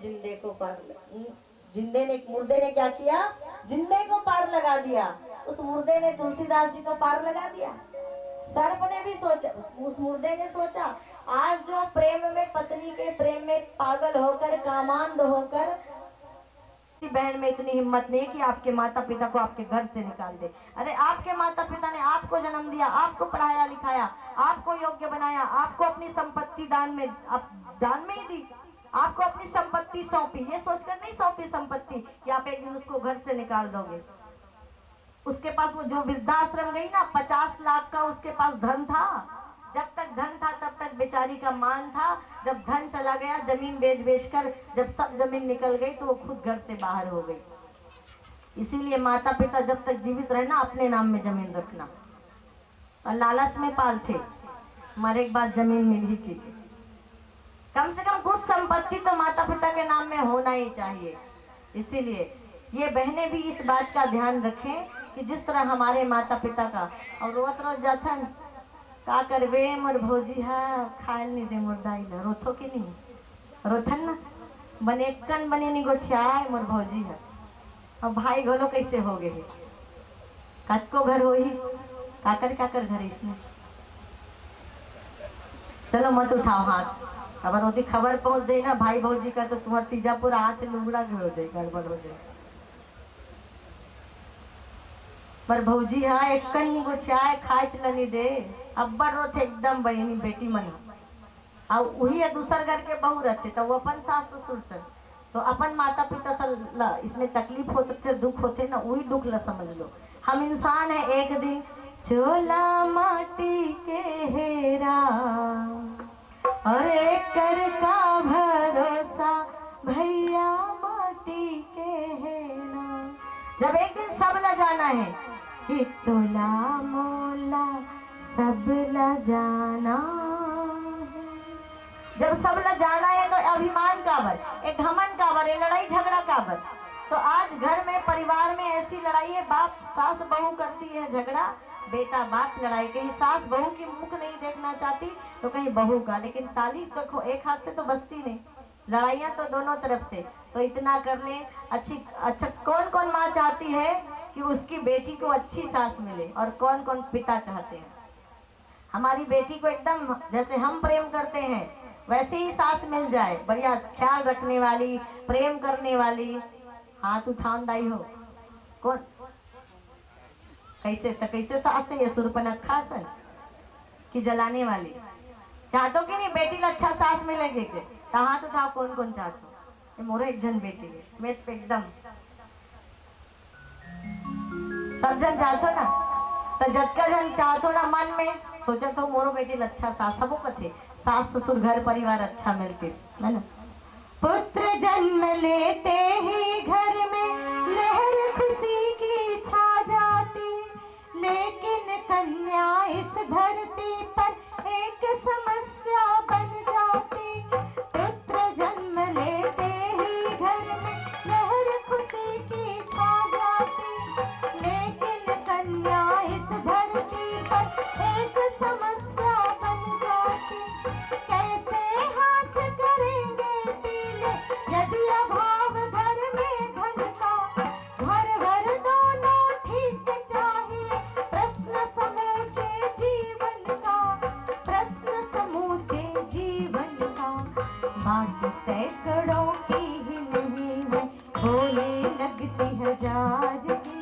मुर्दे ने क्या किया जिंदे को पार लगा दिया। उस मुर्दे ने तुलसीदास जी को पार लगा दिया। सर्प ने भी सोचा उस मुर्दे ने सोचा आज जो प्रेम में पत्नी के प्रेम में पागल होकर कामांध होकर बहन में इतनी हिम्मत नहीं कि आपके माता पिता को आपके घर से निकाल दे। अरे आपके माता पिता ने आपको जन्म दिया आपको पढ़ाया लिखाया आपको योग्य बनाया आपको अपनी संपत्ति दान में ही दी आपको अपनी संपत्ति सौंपी ये सोचकर नहीं सौंपी संपत्ति कि आप एक दिन उसको घर से निकाल दोगे। उसके पास वो जो वृद्धाश्रम गई ना 50 लाख का उसके पास धन था। जब तक धन था तब तक बेचारी का मान था। जब धन चला गया जमीन बेच कर जब सब जमीन निकल गई तो वो खुद घर से बाहर हो गई। इसीलिए माता पिता जब तक जीवित रहे ना अपने नाम में जमीन रखना। और लालच में पालते, मरे के बाद जमीन मिल ही की थी। कम से कम कुछ संपत्ति तो माता पिता के नाम में होना ही चाहिए। इसीलिए ये बहनें भी इस बात का ध्यान रखें कि जिस तरह हमारे माता पिता का, और रोत रोज जाथन का करवे मोर भौजी हा खायल नहीं दे मोर दाइला, रोथो के नहीं रोथन ना, बनेकन बने नहीं गोठियाए मोर भौजी है। अब भाई घोलो कैसे हो गए, कतको घर हो ही काकर घर इसमें। चलो मत उठाओ हाथ, अगर होती खबर पहुंच जाए ना भाई भौजी का, तो तुम्हारा तीजा पूरा हाथ लुगड़ा हो जाए, गड़बड़ हो जाए। पर भौजी हाँ एक कन्नी गोठियाए खाए चलनी दे, अब्बड़ रोथ एकदम बहनी बेटी मन। और वही है दूसर घर के बहू रहते तो वो अपन सास ससुर से, तो अपन माता पिता से इसमें तकलीफ होते थे, दुख होते ना, वही दुख ला समझ लो। हम इंसान है, एक दिन चोला माटी के हेरा अरे कर का भरोसा भैया माटी के हेरा। जब एक दिन सब ला जाना है कि तोला मोला सब ला जाना है। जब सब ला जाना है तो अभिमान काबर, एक घमंड काबर, ये लड़ाई झगड़ा काबर। तो आज घर में परिवार में ऐसी लड़ाई है, बाप सास बहू करती है झगड़ा, बेटा बाप लड़ाई, कहीं सास बहू की मुख नहीं देखना चाहती तो कहीं बहू का, लेकिन ताली देखो एक हाथ से तो बजती नहीं, लड़ाइयाँ तो दोनों तरफ से। तो इतना कर ले अच्छी, अच्छा कौन कौन माँ चाहती है कि उसकी बेटी को अच्छी सास मिले, और कौन कौन पिता चाहते हैं हमारी बेटी को एकदम जैसे हम प्रेम करते हैं वैसे ही सास मिल जाए, बढ़िया ख्याल रखने वाली, प्रेम करने वाली। हाथ उठान दाई हो कौन, कैसे सास चाहिए, सुरपनखा सन कि जलाने वाली चाहतो कि नहीं बेटी ला अच्छा सास मिलेगी के, तो हाथ उठाओ कौन कौन चाहतो। मोरे एक जन बेटी है मेरे पे एकदम सब जन चाहतो ना, तो जतका जन चाहतो ना मन में सोचा तो मोरो बेटी ला अच्छा सास, सबो कथे सास ससुर घर परिवार अच्छा मिलती है ना। पुत्र जन्म लेते ही घर में लहर खुशी की छा जाती, लेकिन कन्या इस धरती पर एक समस्या बन जाती। पुत्र जन्म लेते ही घर में लहर खुशी की छा जाती, लेकिन कन्या इस धरती पर एक समस्या बन जाती। कैसे हाथ करेंगे पीले यदि अभाव घर में धन का, घर भर दोनों ठीक चाहिए, प्रश्न समूचे जीवन का, प्रश्न समूचे जीवन का। बात सैकड़ों की ही नहीं है, बोले लगती हजार की,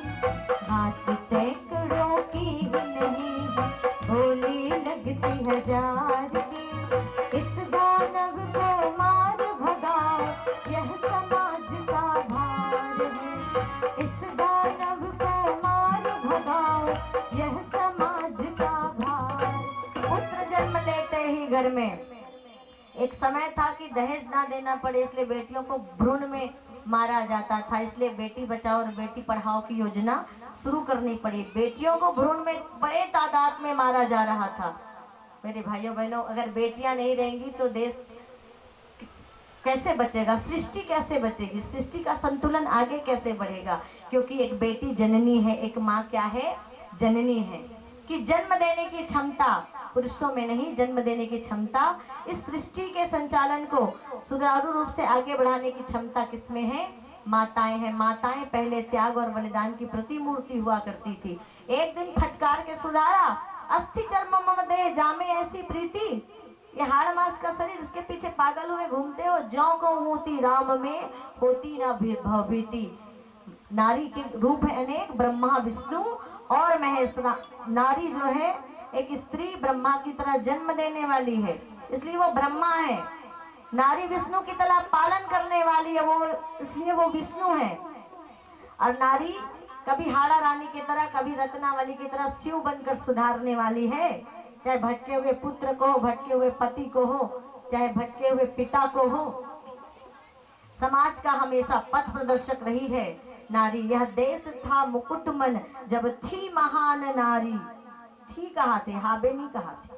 बात सैकड़ों की ही नहीं है, बोली लगती हजार की। इस दानव को मार भगाओ, यह समाज का भार है, इस दानव को मार भगाओ, यह समाज का भार। पुत्र जन्म लेते ही घर में, एक समय था कि दहेज ना देना पड़े इसलिए बेटियों को भ्रूण में मारा जाता था, इसलिए बेटी बचाओ और बेटी पढ़ाओ की योजना शुरू करनी पड़ी। बेटियों को भ्रूण में बड़े तादाद में मारा जा रहा था। मेरे भाइयों बहनों, अगर बेटियां नहीं रहेंगी तो देश कैसे बचेगा, सृष्टि कैसे बचेगी, सृष्टि का संतुलन आगे कैसे बढ़ेगा। क्योंकि एक बेटी जननी है, एक माँ क्या है, जननी है, कि जन्म देने की क्षमता पुरुषों में नहीं, जन्म देने की क्षमता, इस सृष्टि के संचालन को सुचारू रूप से आगे बढ़ाने की क्षमता किसमें है, माताएं हैं। माताएं पहले त्याग और बलिदान की प्रतिमूर्ति हुआ करती थी। एक दिन फटकार के सुधारा, अस्थि चर्म मम देह जामे ऐसी प्रीति, ये हाड़ मास का शरीर, इसके पीछे पागल हुए घूमते हो, ज्यों को होती राम में होती ना भवभीति। नारी के रूप है अनेक, ब्रह्मा विष्णु और महेश। नारी जो है एक स्त्री ब्रह्मा की तरह जन्म देने वाली है, इसलिए वो ब्रह्मा है। नारी विष्णु की तरह पालन करने वाली है, वो इसलिए वो विष्णु है। और नारी कभी हाड़ा रानी की तरह, कभी रत्नावली की तरह शिव बनकर सुधारने वाली है। चाहे भटके हुए पुत्र को हो, भटके हुए पति को हो, चाहे भटके हुए पिता को हो, समाज का हमेशा पथ प्रदर्शक रही है। नारी। यह देश था मुकुटमन जब थी महान नारी। थी कहा थे, हाबे नहीं कहा थे।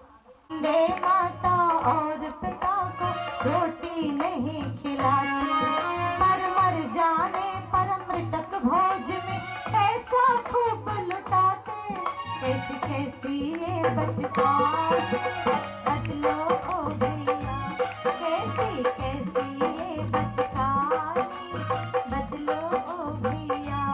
दे माता और पिता को रोटी नहीं खिलाती, पर मर जाने पर मृतक भोज में पैसा खूब लुटाते। कैसी कैसी ये बचता बदलो ओ भैया, कैसी कैसी ये बचता बदलो ओ भैया।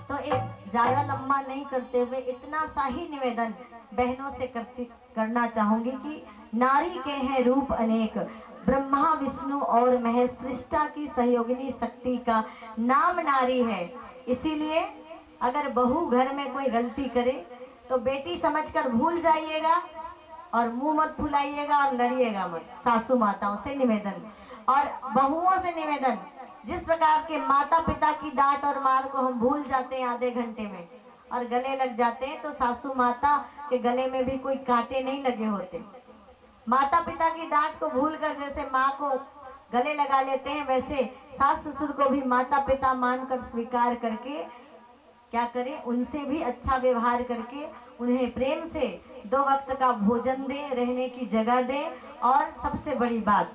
तो एक ज्यादा लंबा नहीं करते हुए इतना सा ही निवेदन बहनों से करना चाहूंगी कि नारी के हैं रूप अनेक, ब्रह्मा विष्णु और महेश, सृष्टा की सहयोगिनी शक्ति का नाम नारी है। इसीलिए अगर बहू घर में कोई गलती करे तो बेटी समझकर भूल जाइएगा और मुंह मत फुलाइएगा और लड़िएगा मत। सासू माताओं से निवेदन और बहुओं से निवेदन, जिस प्रकार के माता पिता की डांट और मार को हम भूल जाते हैं आधे घंटे में और गले लग जाते हैं, तो सासू माता के गले में भी कोई कांटे नहीं लगे होते। माता पिता की डांट को भूलकर जैसे माँ को गले लगा लेते हैं, वैसे सास ससुर को भी माता पिता मानकर स्वीकार करके क्या करें, उनसे भी अच्छा व्यवहार करके उन्हें प्रेम से 2 वक्त का भोजन दें, रहने की जगह दें। और सबसे बड़ी बात,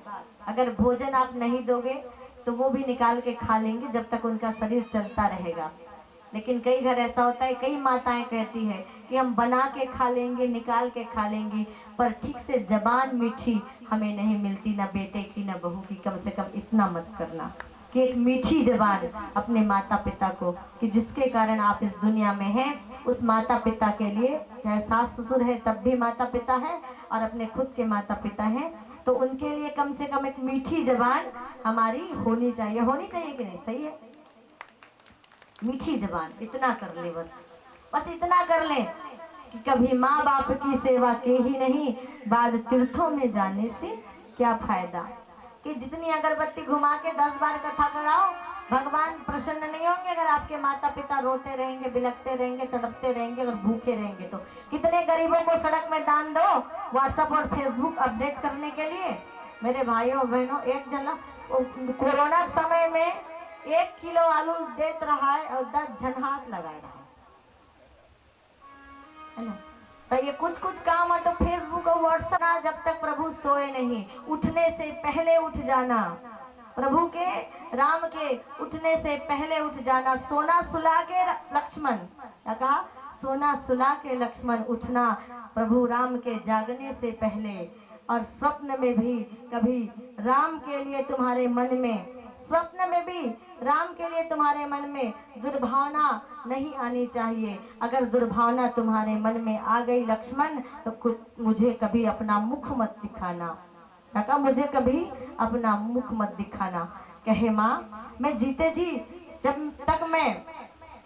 अगर भोजन आप नहीं दोगे तो वो भी निकाल के खा लेंगे जब तक उनका शरीर चलता रहेगा। लेकिन कई घर ऐसा होता है, कई माताएं कहती है कि हम बना के खा लेंगे, निकाल के खा लेंगी, पर ठीक से जबान मीठी हमें नहीं मिलती, ना बेटे की ना बहू की। कम से कम इतना मत करना कि एक मीठी जबान अपने माता पिता को, कि जिसके कारण आप इस दुनिया में हैं, उस माता पिता के लिए, चाहे सास ससुर है तब भी माता पिता है और अपने खुद के माता पिता हैं, तो उनके लिए कम से कम एक मीठी जबान हमारी होनी चाहिए। होनी चाहिए कि नहीं? सही है, मीठी जबान। इतना कर ले, बस इतना कर ले कि कभी माँ बाप की सेवा के ही नहीं, बाद तीर्थों में जाने से क्या फायदा। कि जितनी अगरबत्ती घुमा के 10 बार कथा कराओ, भगवान प्रसन्न नहीं होंगे अगर आपके माता पिता रोते रहेंगे, बिलखते रहेंगे, तड़पते रहेंगे और भूखे रहेंगे। तो कितने गरीबों को सड़क में दान दो व्हाट्सएप और फेसबुक अपडेट करने के लिए। मेरे भाइयों बहनों, एक जना कोरोना समय में 1 किलो आलू देत रहा है और 10 जन हाथ लगा रहा है ना। तो ये कुछ कुछ काम है तो फेसबुक और व्हाट्सएप, जब तक प्रभु सोए नहीं, उठने से पहले उठ जाना। प्रभु के, राम के उठने से पहले उठ जाना। सोना सुला के लक्ष्मण, क्या कहा? सोना सुला के लक्ष्मण उठना प्रभु राम के जागने से पहले। और स्वप्न में भी कभी राम के लिए तुम्हारे मन में, स्वप्न में भी राम के लिए तुम्हारे मन में दुर्भावना नहीं आनी चाहिए। अगर दुर्भावना तुम्हारे मन में आ गई लक्ष्मण, तो मुझे कभी अपना मुख मत दिखाना। काका, मुझे कभी अपना मुख मत दिखाना। कहे माँ, मैं जीते जी जब तक मैं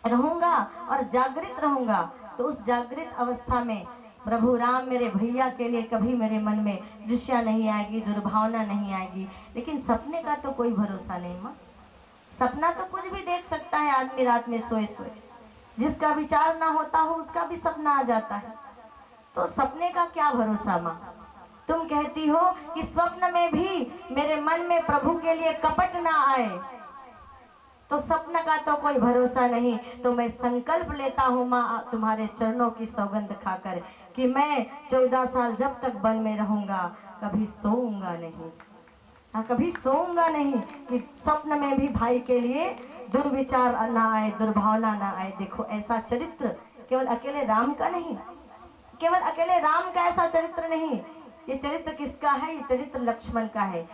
रहूंगा और जागृत रहूंगा, तो उस जागृत अवस्था में प्रभु राम मेरे भैया के लिए कभी मेरे मन में ईर्ष्या नहीं आएगी, दुर्भावना नहीं आएगी। लेकिन सपने का तो कोई भरोसा नहीं माँ। सपना तो कुछ भी देख सकता है आदमी रात में सोए सोए, जिसका विचार ना होता हो उसका भी सपना आ जाता है। तो सपने का क्या भरोसा माँ? तुम कहती हो कि स्वप्न में भी मेरे मन में प्रभु के लिए कपट ना आए, तो स्वप्न का तो कोई भरोसा नहीं। तो मैं संकल्प लेता हूँ माँ, तुम्हारे चरणों की सौगंध खाकर, कि मैं 14 साल जब तक वन में रहूंगा कभी सोऊंगा नहीं। कभी सोऊंगा नहीं, कि स्वप्न में भी भाई के लिए दुर्विचार ना आए, दुर्भावना ना आए। देखो, ऐसा चरित्र केवल अकेले राम का नहीं, केवल अकेले राम का ऐसा चरित्र नहीं। ये चरित्र किसका है? ये चरित्र लक्ष्मण का है।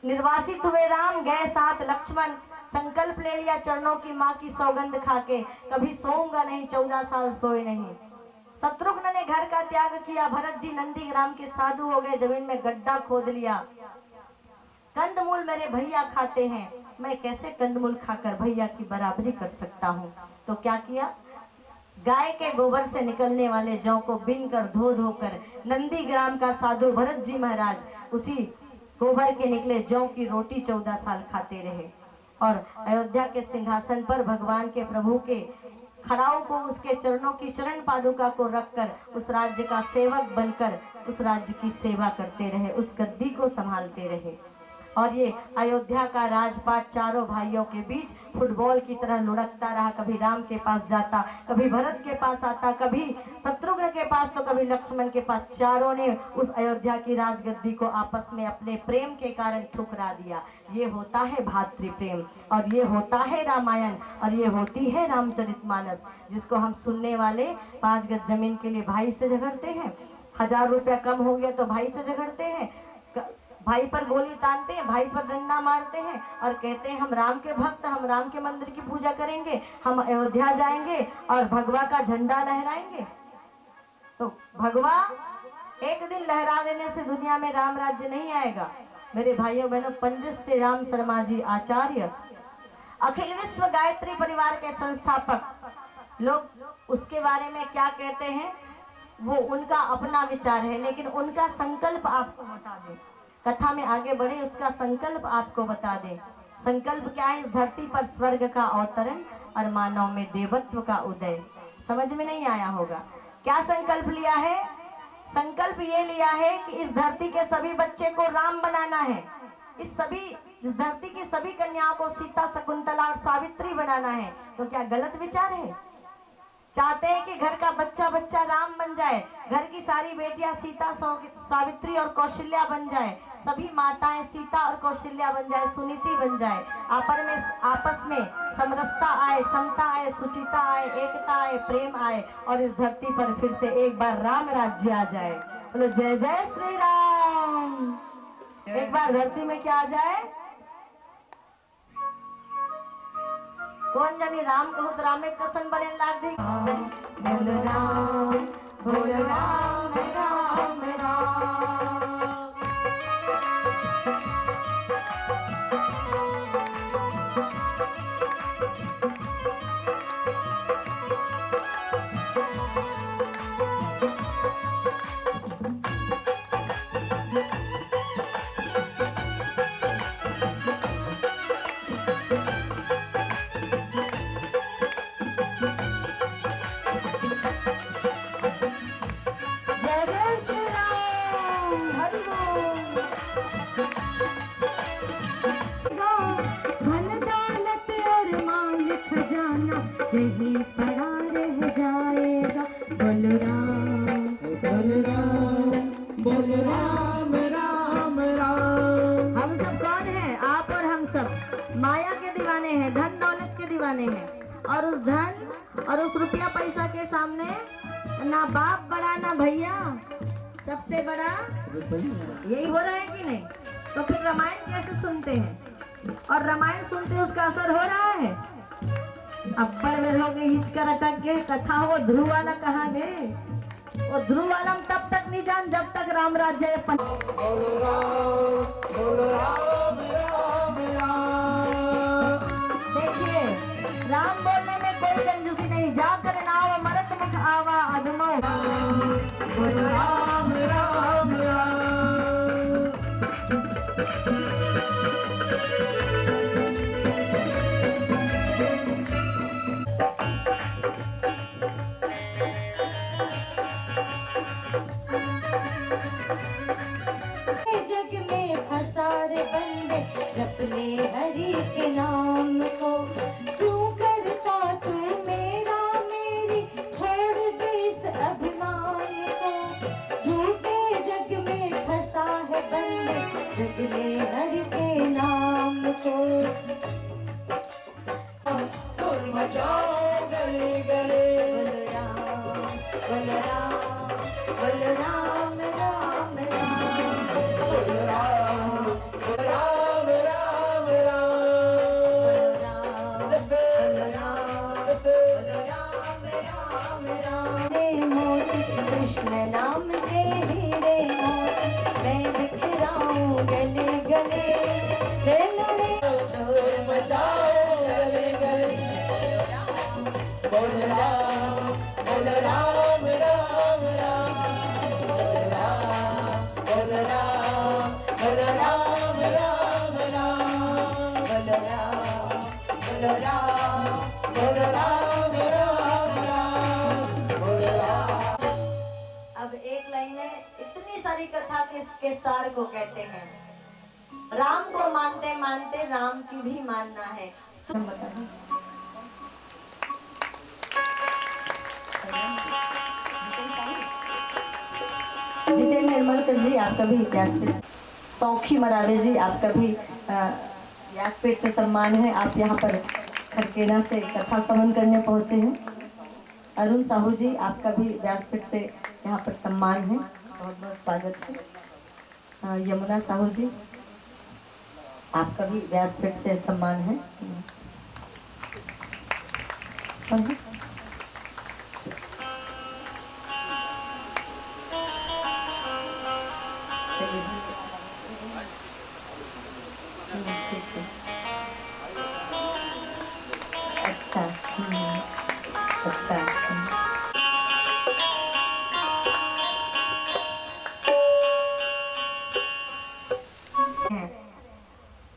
निर्वासित हुए राम, गए साथ लक्ष्मण, संकल्प ले लिया चरणों की माँ की सौगंध खाके, कभी सोऊंगा नहीं, 14 साल सोए नहीं। शत्रुघ्न ने घर का त्याग किया, भरत जी नंदी ग्राम के साधु हो गए, जमीन में गड्ढा खोद लिया। कंदमूल मेरे भैया खाते हैं, मैं कैसे कंदमूल खाकर भैया की बराबरी कर सकता हूँ? तो क्या किया? गाय के गोबर से निकलने वाले जौ को बीन कर धो धोकर नंदी ग्राम का साधु भरत जी महाराज उसी गोबर के निकले जौ की रोटी 14 साल खाते रहे। और अयोध्या के सिंहासन पर भगवान के प्रभु के खड़ाऊ को, उसके चरणों की चरण पादुका को रखकर उस राज्य का सेवक बनकर उस राज्य की सेवा करते रहे, उस गद्दी को संभालते रहे। और ये अयोध्या का राजपाट चारों भाइयों के बीच फुटबॉल की तरह लुढ़कता रहा। कभी राम के पास जाता, कभी भरत के पास आता, कभी शत्रुघ्न के पास, तो कभी लक्ष्मण के पास। चारों ने उस अयोध्या की राजगद्दी को आपस में अपने प्रेम के कारण ठुकरा दिया। ये होता है भातृप्रेम, और ये होता है रामायण, और ये होती है रामचरितमानस, जिसको हम सुनने वाले 5 गज जमीन के लिए भाई से झगड़ते हैं, 1000 रुपया कम हो गया तो भाई से झगड़ते हैं, भाई पर गोली तानते हैं, भाई पर डंडा मारते हैं, और कहते हैं हम राम के भक्त, हम राम के मंदिर की पूजा करेंगे, हम अयोध्या जाएंगे और भगवा का झंडा लहराएंगे। तो भगवा एक दिन लहरा देने से दुनिया में राम राज्य नहीं आएगा। मेरे भाइयों बहनों, पंडित श्री राम शर्मा जी आचार्य, अखिल विश्व गायत्री परिवार के संस्थापक, लोग उसके बारे में क्या कहते हैं वो उनका अपना विचार है, लेकिन उनका संकल्प आपको बता दें। कथा में आगे बढ़े, उसका संकल्प आपको बता दें। संकल्प क्या है? इस धरती पर स्वर्ग का अवतरण और मानव में देवत्व का उदय। समझ में नहीं आया होगा क्या संकल्प लिया है? संकल्प ये लिया है कि इस धरती के सभी बच्चे को राम बनाना है, इस धरती की सभी कन्याओं को सीता, शकुंतला और सावित्री बनाना है। तो क्या गलत विचार है? चाहते हैं कि घर का बच्चा बच्चा राम बन जाए, घर की सारी बेटियां सीता, सावित्री और कौशल्या बन जाए, सभी माताएं सीता और कौशल्या बन जाए, सुनीति बन जाए, आपस में समरसता आए, समता आए, सुचिता आए, एकता आए, प्रेम आए, और इस धरती पर फिर से एक बार राम राज्य आ जाए। बोलो जय जय श्री राम। एक बार धरती में क्या आ जाए? कौन जानी राम कहूत रामे चसन बने लाग जी। बोल राम, बोल राम, राम राम। यही पड़ा रह जाएगा। बोल राम, बोल राम, बोल राम, राम राम। हम सब कौन हैं? आप और हम सब माया के दीवाने हैं, धन दौलत के दीवाने हैं, और उस धन और उस रुपया पैसा के सामने ना बाप बड़ा ना भैया, सबसे बड़ा यही हो रहा है कि नहीं? तो फिर रामायण कैसे सुनते हैं? और रामायण सुनते उसका असर हो रहा है? अब्बड़ में हो गए, हिचकर अटक गए, कथा हो ध्रुव वाला कहाँ गए? वो ध्रुव वाला हम तब तक नहीं जान जब तक राम राज्य देखिए, राम बोलने में कोई कंजूसी नहीं। जाकर नाव मरत मुख आवा अजमो। राम राम राम। जपले हरि के नाम को, तू करता तू मेरा मेरी, छोड़ दे इस अभिमान को। झूठे जग में फंसा है बंदे, जपले हरि के नाम को। सुर मचाओ गले गले, बलराम बलराम राम राम, बलराम बलराम राम कृष्ण नाम के हीरे मोती, मैं बिखराऊं गले गले, बचाओ गले गले। बोल राम, बोल राम, राम राम, बोल राम, बोल राम, राम राम, बोल राम, बोल राम, बोल राम, राम राम, बोल राम। अब एक लाइन में इतनी सारी कथा के सार को कहते हैं। राम को मानते मानते राम की भी मानना है। जितेंद्र निर्मलकर जी आपका भी व्यासपीठ, सौखी मरावे जी आपका भी व्यासपीठ से सम्मान है। आप यहाँ पर खरकेना से कथा श्रवण करने पहुँचे हैं। अरुण साहू जी आपका भी व्यासपीठ से यहाँ पर सम्मान है, बहुत बहुत स्वागत है। यमुना साहू जी आपका भी व्यासपीठ से सम्मान है। अच्छा अच्छा।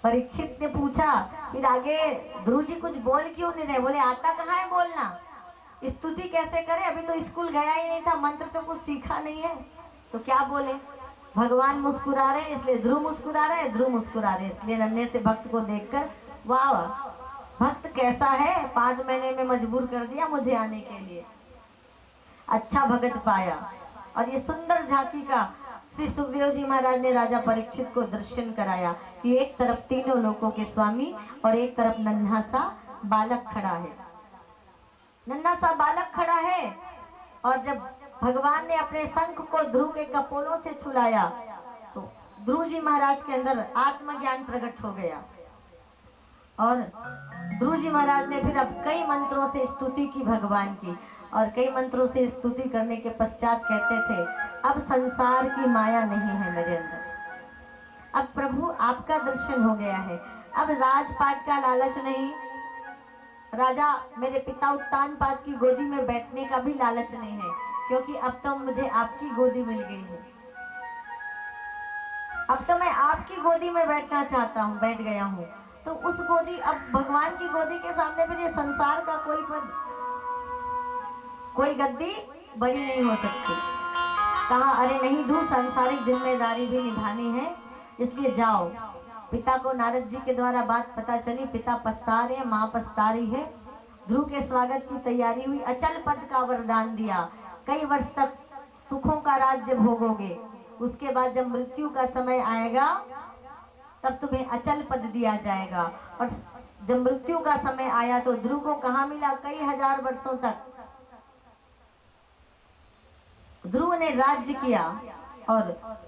परीक्षित ने पूछा फिर आगे ध्रुव जी कुछ बोल क्यों नहीं रहे? बोले आता कहाँ है बोलना, स्तुति कैसे करे, अभी तो स्कूल गया ही नहीं था, मंत्र तो कुछ सीखा नहीं है, तो क्या बोले? भगवान मुस्कुरा रहे इसलिए ध्रुव मुस्कुरा रहे, ध्रुव मुस्कुरा रहे इसलिए नन्हे से भक्त को देखकर वाह भक्त कैसा है, 5 महीने में मजबूर कर दिया मुझे आने के लिए, अच्छा भगत पाया। और ये सुंदर झांकी का श्री सुखदेव जी महाराज ने राजा परीक्षित को दर्शन कराया कि एक तरफ तीनों लोकों के स्वामी और एक तरफ नन्हा सा बालक खड़ा है। नन्हा सा बालक खड़ा है और जब भगवान ने अपने शंख को ध्रुव के कपोलों से छुलाया तो ध्रुव जी महाराज के अंदर आत्मज्ञान प्रकट हो गया और ध्रुव जी महाराज ने फिर अब कई मंत्रों से स्तुति की भगवान की, और कई मंत्रों से स्तुति करने के पश्चात कहते थे अब संसार की माया नहीं है मेरे अंदर, अब प्रभु आपका दर्शन हो गया है, अब राजपाट का लालच नहीं, राजा मेरे पिता उत्तानपाद की गोदी में बैठने का भी लालच नहीं है, क्योंकि अब तो मुझे आपकी गोदी मिल गई है, अब तो मैं आपकी गोदी में बैठना चाहता हूँ, बैठ गया हूँ। तो उस गोदी, अब भगवान की गोदी के सामने फिर ये संसार का कोई पद, कोई गद्दी बड़ी नहीं हो सकती। कहा अरे नहीं ध्रुव, सांसारिक जिम्मेदारी भी निभानी है, इसलिए जाओ। पिता को नारद जी के द्वारा बात पता चली, पिता पछता रहे हैं, माँ पछता रही है। ध्रुव के स्वागत की तैयारी हुई, अचल पद का वरदान दिया, कई वर्ष तक सुखों का राज्य भोगोगे, उसके बाद जब मृत्यु का समय आएगा तब तुम्हें अचल पद दिया जाएगा। और जब मृत्यु का समय आया तो ध्रुव को कहाँ मिला? कई हजार वर्षों तक ध्रुव ने राज्य किया, और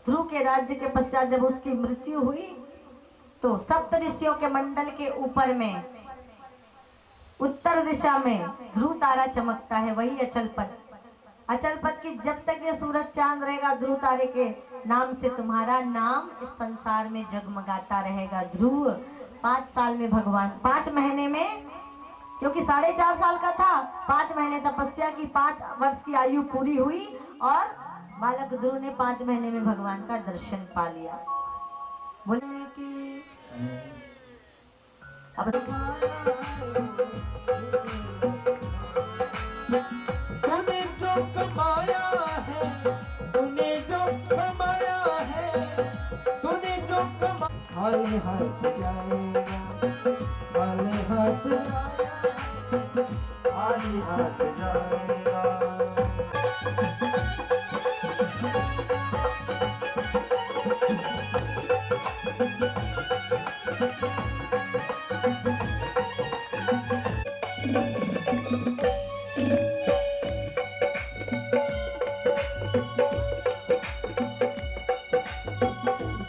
ध्रुव के राज्य के पश्चात जब उसकी मृत्यु हुई तो सप्त ऋषियों के मंडल के ऊपर में उत्तर दिशा में ध्रुव तारा चमकता है, वही अचल पद। अचल पद की जब तक ये सूरज चांद रहेगा, ध्रुव तारे के नाम से तुम्हारा नाम इस संसार में जगमगाता रहेगा। ध्रुव 5 साल में भगवान, 5 महीने में, क्योंकि 4.5 साल का था, 5 महीने तपस्या की, 5 वर्ष की आयु पूरी हुई और बालक ध्रुव ने 5 महीने में भगवान का दर्शन पा लिया। बोले कि अब तूने जो कमाया है, तूने जो कमाया है, तूने जो खाली हाथ जाएगा, खाली हाथ, खाली हाथ जाएगा।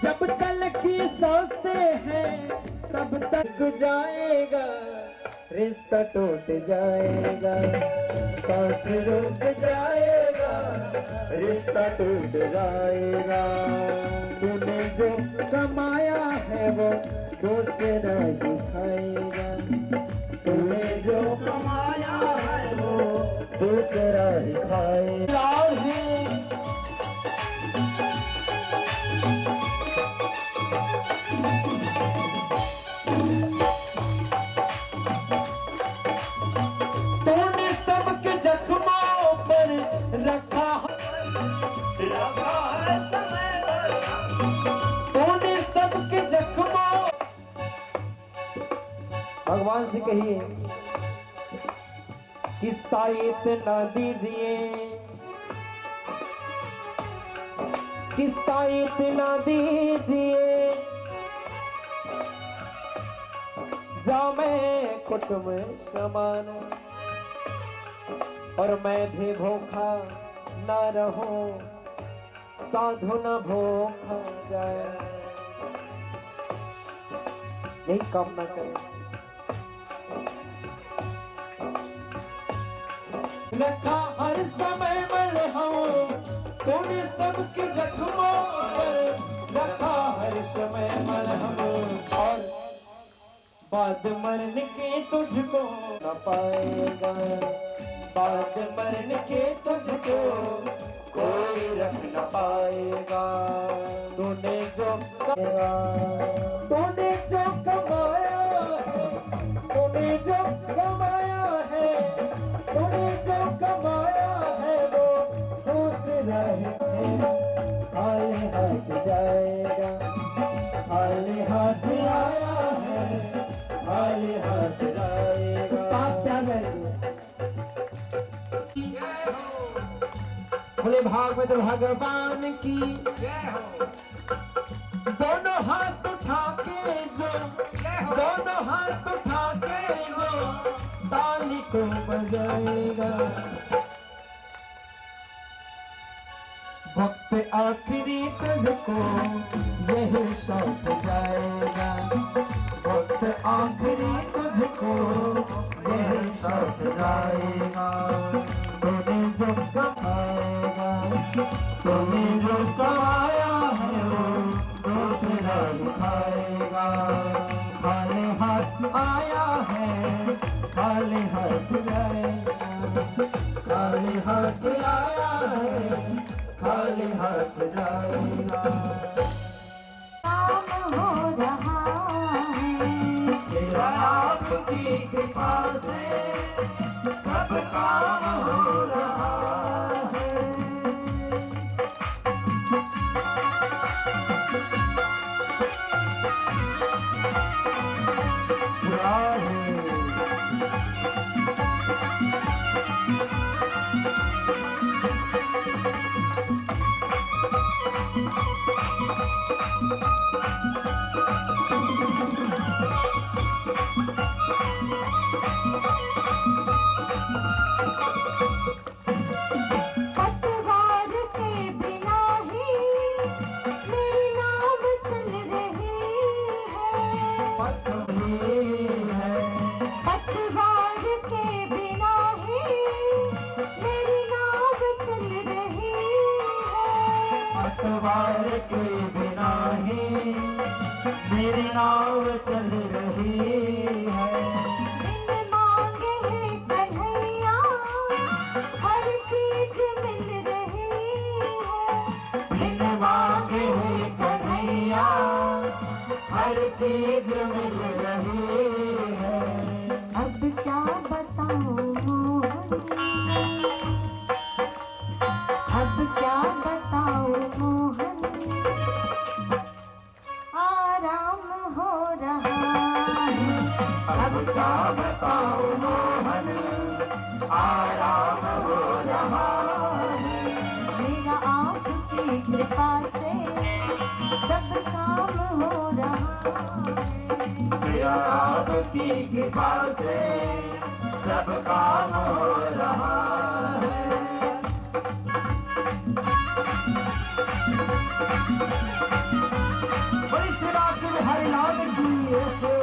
जब तक की सांसें हैं तब तक जाएगा, रिश्ता टूट जाएगा, सांस रुक जाएगा, रिश्ता टूट जाएगा। तूने जो कमाया है वो दूसरा ही खाएगा, तूने जो कमाया है वो दूसरा ही खाएगा। रखा है समय, तूने सबके जख्मों कहिए कि साइत ना दीजिए, कि साइत ना दीजिए, जामे कुटुम समान, और मैं भी भूखा न रहूं, साधु न भूखा जाए। यही कामना करें। रखा हर समय मलहम तूने सबके जख्मों पर, रखा हर समय मलहम, और बाद मरने के तुझको न पाएगा, बाद मरने के तुझको कोई रख न पाएगा। तूने जो कमाया, तूने जो कमाया है, तूने जो कमाया है, तूने जो कमाया है वो दूसरा है, खाली हाथ जाएगा, खाली हाथ आया है, खाली हाथ जाएगा। आप क्या करेंगे? बोले भागवत भगवान की, दोनों हाथ उठा के जो, दोनों हाथ उठा के जो ताली को बजाएगा। वक्त आखिरी तुझको यही सौंप जाएगा, वक्त आखिरी तुझको यही सौंप जाएगा। तूने जो कमाएगा, तूने जो कमाया है वो दूसरा खाएगा। खाली हाथ आया है, खाली हाथ जाएगा, खाली हाथ आया है, खाली हाथ जाएगा। काम हो रहा है तेरा आपकी कृपा से सब काम हो रहा है। पतवार के बिना ही मेरी नाव चल रही है, पतवार के बिना ही मेरी नाव चल रही है, पतवार के बिना ही मेरी नाव चल रही है। बिन मांगे है कन्हैया हर चीज मिल रही है, बिन मांगे हुए कन्हैया हर चीज मिल रही है। अब क्या बताऊं मोहन, अब क्या बताऊं मोहन, आराम हो रहा है, अब क्या बताऊं मोहन, आराम हो रहा है। मेरा आपकी कृपा से सब काम हो रहा है, मेरा आपकी कृपा से सब काम हो रहा है। बड़ी सेवा के बिहारी लाल की ओर से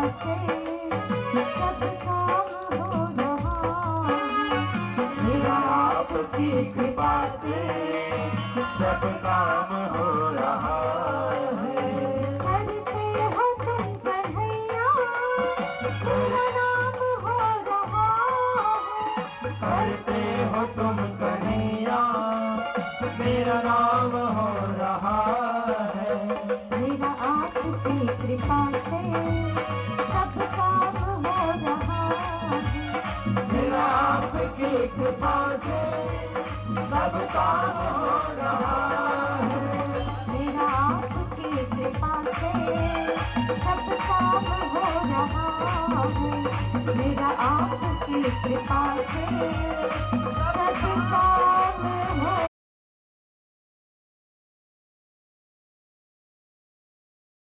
से सब काम हो रहा है। मेरा आपकी कृपा से सब काम हो रहा है। करते हो तुम कन्हैया मेरा नाम हो रहा है। करते हो तुम कन्हैया मेरा नाम हो रहा है। मेरा आपकी कृपा से सब काम हो रहा है। मेरा आपकी कृपा से सब काम हो रहा है। मेरा आपकी कृपा से सब काम हो रहा है। मेरा आपकी कृपा से